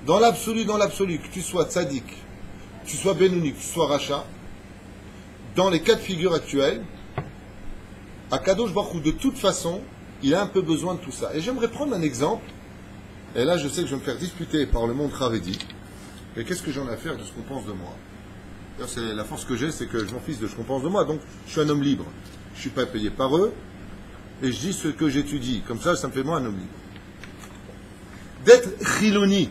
Dans l'absolu, que tu sois tzaddik, que tu sois Benouni, que tu sois Racha, dans les cas de figure actuels, à Kadosh Baruch Hu, de toute façon, il a un peu besoin de tout ça. Et j'aimerais prendre un exemple, et là je sais que je vais me faire disputer par le monde Haredi, et qu'est-ce que j'en ai à faire de ce qu'on pense de moi? D'ailleurs, c'est la force que j'ai, c'est que je m'en fiche de ce qu'on pense de moi, donc je suis un homme libre. Je ne suis pas payé par eux, et je dis ce que j'étudie. Comme ça me fait moi un homme libre. D'être chiloni.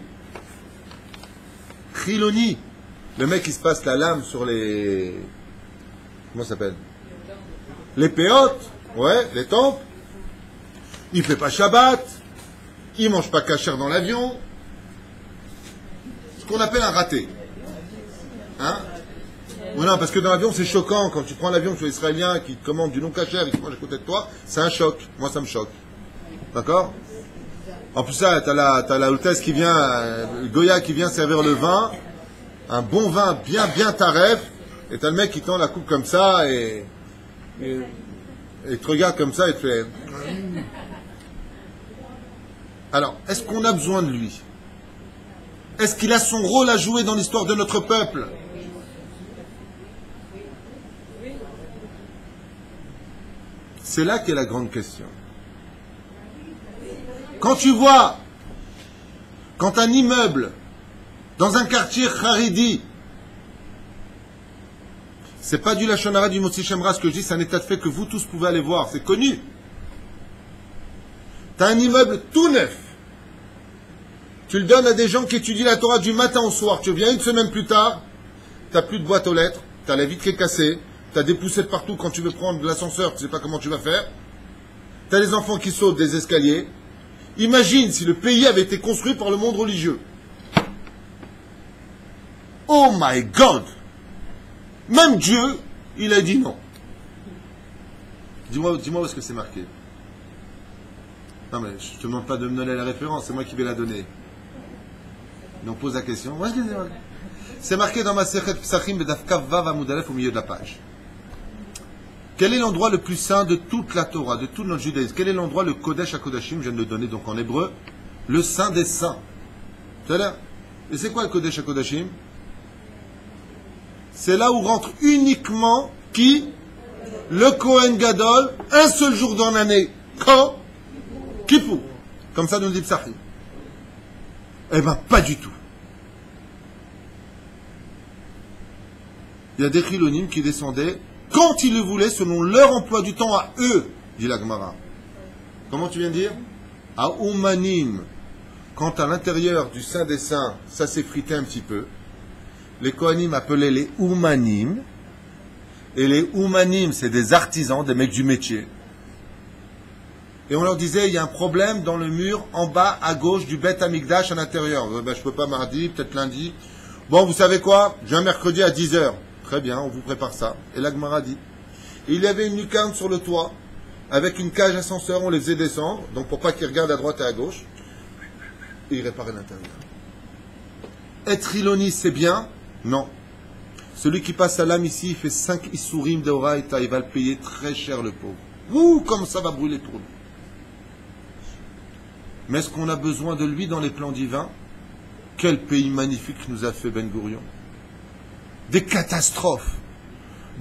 Chiloni. Le mec qui se passe la lame sur les... Comment ça s'appelle? Les péotes, ouais, les tempes. Il fait pas Shabbat. Il mange pas kasher dans l'avion. Ce qu'on appelle un raté. Hein? Ou non, parce que dans l'avion, c'est choquant. Quand tu prends l'avion, tu es israélien qui te commande du non-kasher et qui mange à côté de toi, c'est un choc. Moi, ça me choque. D'accord? En plus, ça, t'as la hôtesse qui vient, Goya qui vient servir le vin, un bon vin bien taref, et t'as le mec qui tend la coupe comme ça et te regarde comme ça et te fait... Alors, est-ce qu'on a besoin de lui? Est-ce qu'il a son rôle à jouer dans l'histoire de notre peuple? C'est là qu'est la grande question. Quand tu vois, quand un immeuble, dans un quartier Haredi, c'est pas du Lachonara du Motsi Shemra, ce que je dis, c'est un état de fait que vous tous pouvez aller voir, c'est connu. Tu as un immeuble tout neuf. Tu le donnes à des gens qui étudient la Torah du matin au soir. Tu viens une semaine plus tard, tu n'as plus de boîte aux lettres, tu as la vitre qui est cassée, tu as des poussettes partout quand tu veux prendre de l'ascenseur, tu ne sais pas comment tu vas faire. Tu as les enfants qui sautent des escaliers. Imagine si le pays avait été construit par le monde religieux. Oh my God! Même Dieu, il a dit non. Dis-moi où est-ce que c'est marqué. Non mais je ne te demande pas de me donner la référence, c'est moi qui vais la donner. Donc pose la question. Moi je l'ai dit. C'est marqué dans ma Masechet Psachim Bedaf Kav Vav Amud Aleph au milieu de la page. Quel est l'endroit le plus saint de toute la Torah, de tout notre judaïsme? Quel est l'endroit, le Kodesh HaKodashim? Je viens de le donner donc en hébreu. Le saint des saints. C'est-à-dire, et c'est quoi le Kodesh HaKodashim? C'est là où rentre uniquement qui? Le Kohen Gadol, un seul jour dans l'année. Quand? Kippour. Comme ça nous dit Psachim. Eh bien, pas du tout. Il y a des chilonim qui descendaient quand ils le voulaient, selon leur emploi du temps à eux, dit la Gemara. Comment tu viens de dire? À Oumanim. Quand à l'intérieur du Saint des Saints, ça s'effritait un petit peu, les Kohanim appelaient les Oumanim. Et les Oumanim, c'est des artisans, des mecs du métier. Et on leur disait, il y a un problème dans le mur en bas à gauche du Beth Amikdash à l'intérieur. Ben, je peux pas mardi, peut-être lundi. Bon, vous savez quoi? J'ai un mercredi à 10h. Très bien, on vous prépare ça. Et la Gemara dit, il y avait une lucarne sur le toit, avec une cage ascenseur, on les faisait descendre, donc pour pas qu'ils regardent à droite et à gauche, et ils réparaient l'intérieur. Être ilonis, c'est bien? Non. Celui qui passe à l'âme ici, il fait 5 issourim de Horaïta, il va le payer très cher, le pauvre. Ouh, comme ça va brûler pour lui. Mais est-ce qu'on a besoin de lui dans les plans divins? Quel pays magnifique nous a fait Ben Gourion. Des catastrophes.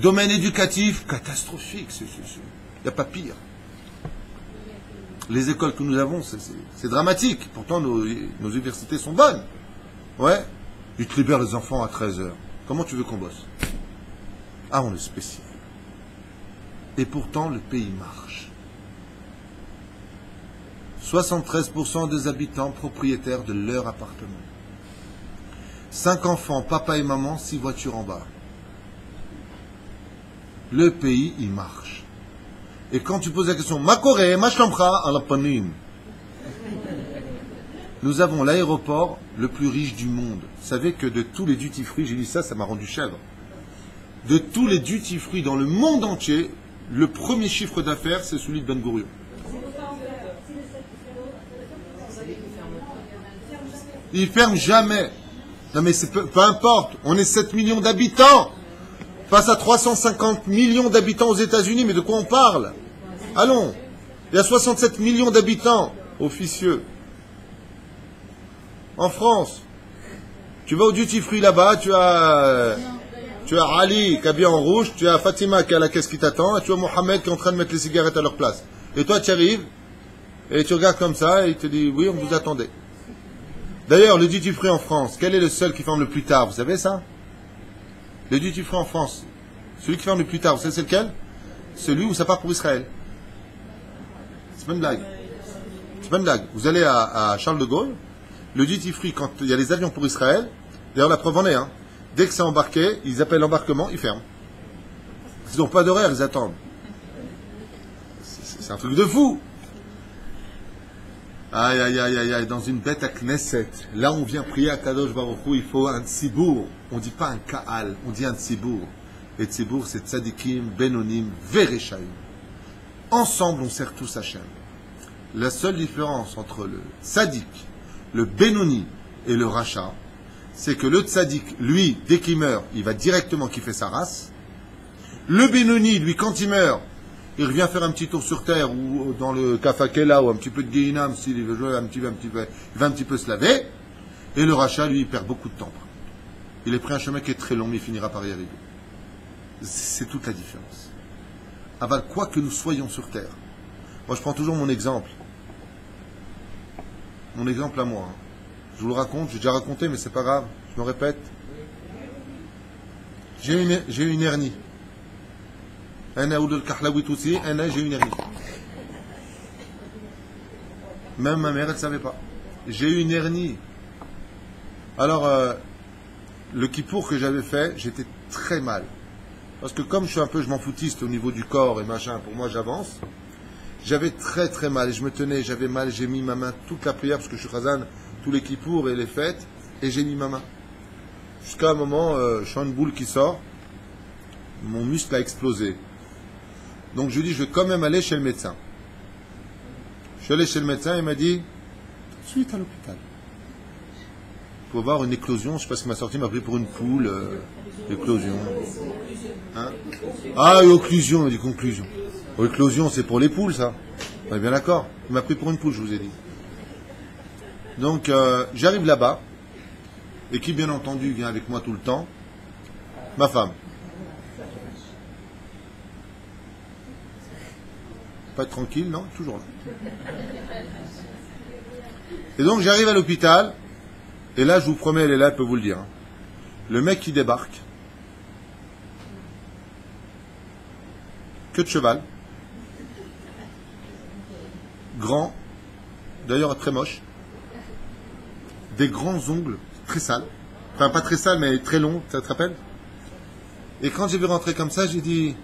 Domaine éducatif, catastrophique. Il n'y a pas pire. Les écoles que nous avons, c'est dramatique. Pourtant, nos universités sont bonnes. Ouais. Ils te libèrent les enfants à 13h. Comment tu veux qu'on bosse? Ah, on est spécial. Et pourtant, le pays marche. 73% des habitants propriétaires de leur appartement. 5 enfants, papa et maman, 6 voitures en bas. Le pays, il marche. Et quand tu poses la question, ma Corée, ma Chamra, à la panine. Nous avons l'aéroport le plus riche du monde. Vous savez que de tous les duty-free, j'ai dit ça, ça m'a rendu chèvre. De tous les duty-free dans le monde entier, le premier chiffre d'affaires, c'est celui de Ben Gourion. Il ferme jamais. Non mais peu importe, on est 7 millions d'habitants. Face à 350 millions d'habitants aux États-Unis, mais de quoi on parle? Allons, il y a 67 millions d'habitants officieux. En France, tu vas au duty free là-bas, tu as Ali qui est habillé en rouge, tu as Fatima qui a la caisse qui t'attend, et tu as Mohamed qui est en train de mettre les cigarettes à leur place. Et toi tu arrives, et tu regardes comme ça, et il te dit, oui, on vous attendait. D'ailleurs, le duty free en France, quel est le seul qui ferme le plus tard? Vous savez ça? Le duty free en France, celui qui ferme le plus tard, vous savez c'est lequel? Celui où ça part pour Israël. C'est pas une blague. C'est pas une blague. Vous allez à Charles de Gaulle, le duty free, quand il y a les avions pour Israël, d'ailleurs la preuve en est, hein, dès que c'est embarqué, ils appellent l'embarquement, ils ferment. Ils n'ont pas d'horaire, ils attendent. C'est un truc de fou. Aïe, aïe, aïe, aïe, aïe, dans une bête à Knesset, là on vient prier à Kadosh Baruch Hu, il faut un tzibour. On ne dit pas un Kaal, on dit un tzibour. Et tzibour, c'est tzadikim, benonim, vereshaim. Ensemble, on sert tous Hachem. La seule différence entre le tzadik, le benoni et le rachat, c'est que le tzadik, lui, dès qu'il meurt, il va directement kiffer sa race. Le benoni, lui, quand il meurt, il revient faire un petit tour sur terre ou dans le kafakela ou un petit peu de Gehinam s'il veut jouer il va un petit peu se laver. Et le rachat, lui, il perd beaucoup de temps. Il est pris un chemin qui est très long, mais il finira par y arriver. C'est toute la différence. Aval, quoi que nous soyons sur terre. Moi, je prends toujours mon exemple. Mon exemple à moi. Hein. Je vous le raconte, j'ai déjà raconté, mais c'est pas grave. Je me répète. J'ai une hernie. J'ai une hernie. Même ma mère, elle ne savait pas. J'ai eu une hernie. Alors, le kippour que j'avais fait, j'étais très mal. Parce que comme je m'en foutiste au niveau du corps et machin, pour moi j'avance, j'avais très très mal. Et je me tenais, j'avais mal, j'ai mis ma main toute la prière, parce que je suis Khazan, tous les kippours et les fêtes, et j'ai mis ma main. Jusqu'à un moment, je sens une boule qui sort, mon muscle a explosé. Donc je lui dis, je vais quand même aller chez le médecin. Je suis allé chez le médecin, il m'a dit, suite à l'hôpital. Il faut voir une éclosion, je ne sais pas ce qui m'a sorti, il m'a pris pour une poule, éclosion. Hein? Ah, occlusion, il a dit conclusion. Éclosion, c'est pour les poules, ça. On est bien d'accord. Il m'a pris pour une poule, je vous ai dit. Donc, j'arrive là-bas, et qui, bien entendu, vient avec moi tout le temps? Ma femme. Pas être tranquille, non? Toujours là. Et donc, j'arrive à l'hôpital, et là, je vous promets, elle est là, elle peut vous le dire. Hein. Le mec qui débarque, queue de cheval, grand, d'ailleurs très moche, des grands ongles, très sales, enfin pas très sales, mais très longs, ça te rappelle? Et quand j'ai vu rentrer comme ça, j'ai dit,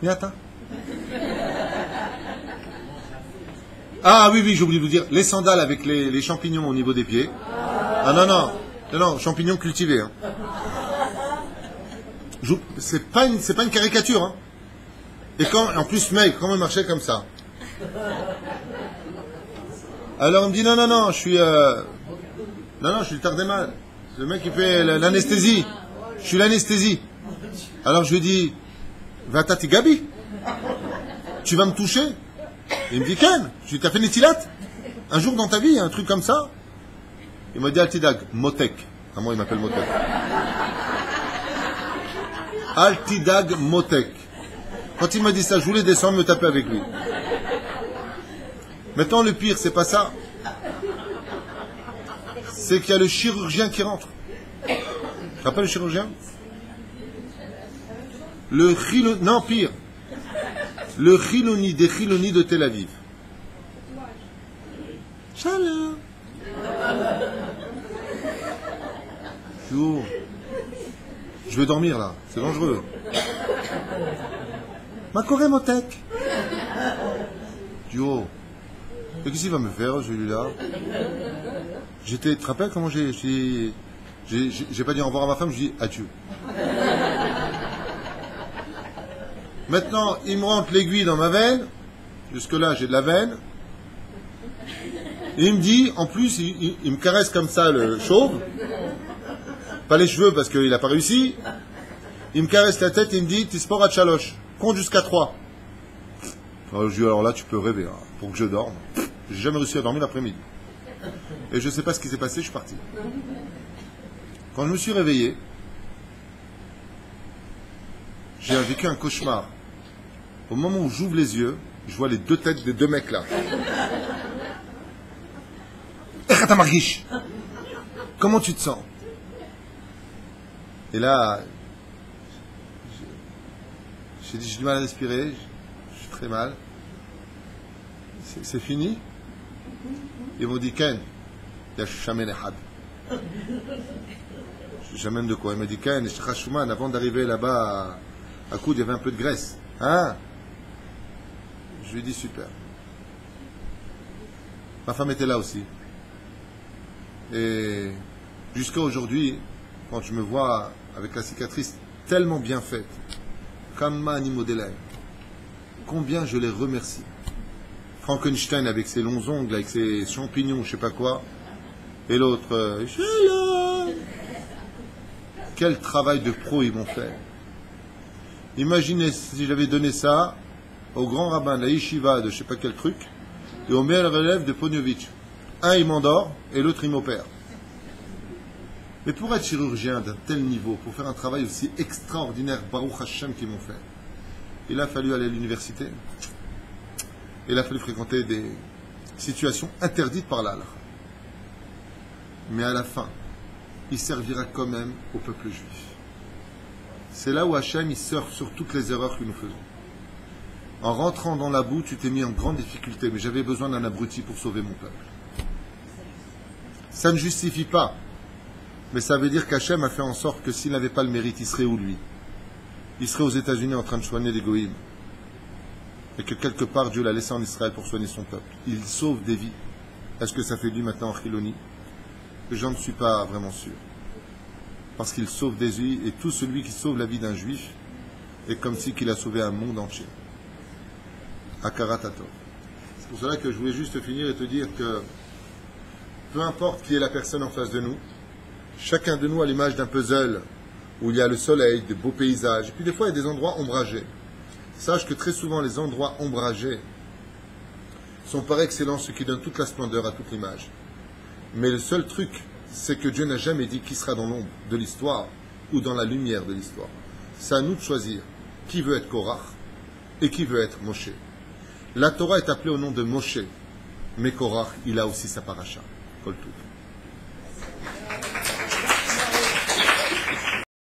Miata. Ah oui, oui, j'ai oublié de vous dire, les sandales avec les champignons au niveau des pieds. Ah non, non, non, non, champignons cultivés. Hein. C'est pas une caricature. Hein. Et quand, en plus, mec, comment il marchait comme ça? Alors il me dit, non, non, non, je suis... Non, non, je suis le Tardémal. C'est le mec qui fait l'anesthésie. Je suis l'anesthésie. Alors je lui dis, Vatati Gabi, tu vas me toucher? Il me dit, Ken, tu t'as fait Netilat? Un jour dans ta vie, un truc comme ça? Il m'a dit, Altidag, Motek. À moi, il m'appelle Motek. Altidag Motek. Quand il m'a dit ça, je voulais descendre me taper avec lui. Maintenant, le pire, c'est pas ça. C'est qu'il y a le chirurgien qui rentre. Tu te rappelles le chirurgien? Non, pire. Le Chiloni des Chiloni de Tel Aviv. Shalom. Yo. Je vais dormir là, c'est dangereux. Ma Corée Motek. Yo. Et qu'est-ce qu'il va me faire, celui-là? Tu te rappelles comment j'ai pas dit au revoir à ma femme, je dis adieu. Maintenant, il me rentre l'aiguille dans ma veine. Jusque-là, j'ai de la veine. Et il me dit, en plus, il me caresse comme ça le chauve. Pas les cheveux parce qu'il n'a pas réussi. Il me caresse la tête et il me dit, t'es sport à Chaloche. Compte jusqu'à 3. Alors, je dis, alors là, tu peux rêver. Hein, pour que je dorme. J'ai jamais réussi à dormir l'après-midi. Et je ne sais pas ce qui s'est passé, je suis parti. Quand je me suis réveillé, j'ai vécu un cauchemar. Au moment où j'ouvre les yeux, je vois les deux têtes des deux mecs là. Comment tu te sens? Et là, j'ai du mal à respirer, je suis très mal. C'est fini? Ils m'ont dit, Ken, il y a Shamen Ehad. J'amène de quoi? Il m'a dit, Ken, avant d'arriver là-bas à Koud, il y avait un peu de graisse. Hein? Je lui ai dit, super. Ma femme était là aussi. Et jusqu'à aujourd'hui, quand je me vois avec la cicatrice tellement bien faite, comme Mani Modelay, combien je les remercie. Frankenstein avec ses longs ongles, avec ses champignons, je sais pas quoi, et l'autre, quel travail de pro ils m'ont fait. Imaginez si j'avais donné ça au grand rabbin de la yeshiva de je sais pas quel truc, et au meilleur élève de Pognovitch. Un il m'endort, et l'autre il m'opère. Mais pour être chirurgien d'un tel niveau, pour faire un travail aussi extraordinaire, Baruch Hashem qu'ils m'ont fait, il a fallu aller à l'université. Il a fallu fréquenter des situations interdites par l'Allah. Mais à la fin, il servira quand même au peuple juif. C'est là où Hachem il surfe sur toutes les erreurs que nous faisons. En rentrant dans la boue, tu t'es mis en grande difficulté, mais j'avais besoin d'un abruti pour sauver mon peuple. Ça ne justifie pas, mais ça veut dire qu'Hachem a fait en sorte que s'il n'avait pas le mérite, il serait où lui? Il serait aux États-Unis en train de soigner les goïms. Et que quelque part Dieu l'a laissé en Israël pour soigner son peuple. Il sauve des vies. Est-ce que ça fait lui maintenant en Chiloni? J'en ne suis pas vraiment sûr. Parce qu'il sauve des vies, et tout celui qui sauve la vie d'un juif est comme si qu'il a sauvé un monde entier. Akarat Hatov. C'est pour cela que je voulais juste finir et te dire que peu importe qui est la personne en face de nous, chacun de nous a l'image d'un puzzle où il y a le soleil, des beaux paysages, et puis des fois il y a des endroits ombragés. Sache que très souvent les endroits ombragés sont par excellence ceux qui donnent toute la splendeur à toute l'image. Mais le seul truc, c'est que Dieu n'a jamais dit qui sera dans l'ombre de l'histoire ou dans la lumière de l'histoire. C'est à nous de choisir qui veut être Korach et qui veut être Moshe. La Torah est appelée au nom de Moshe, mais Korach, il a aussi sa paracha. Kol Tov.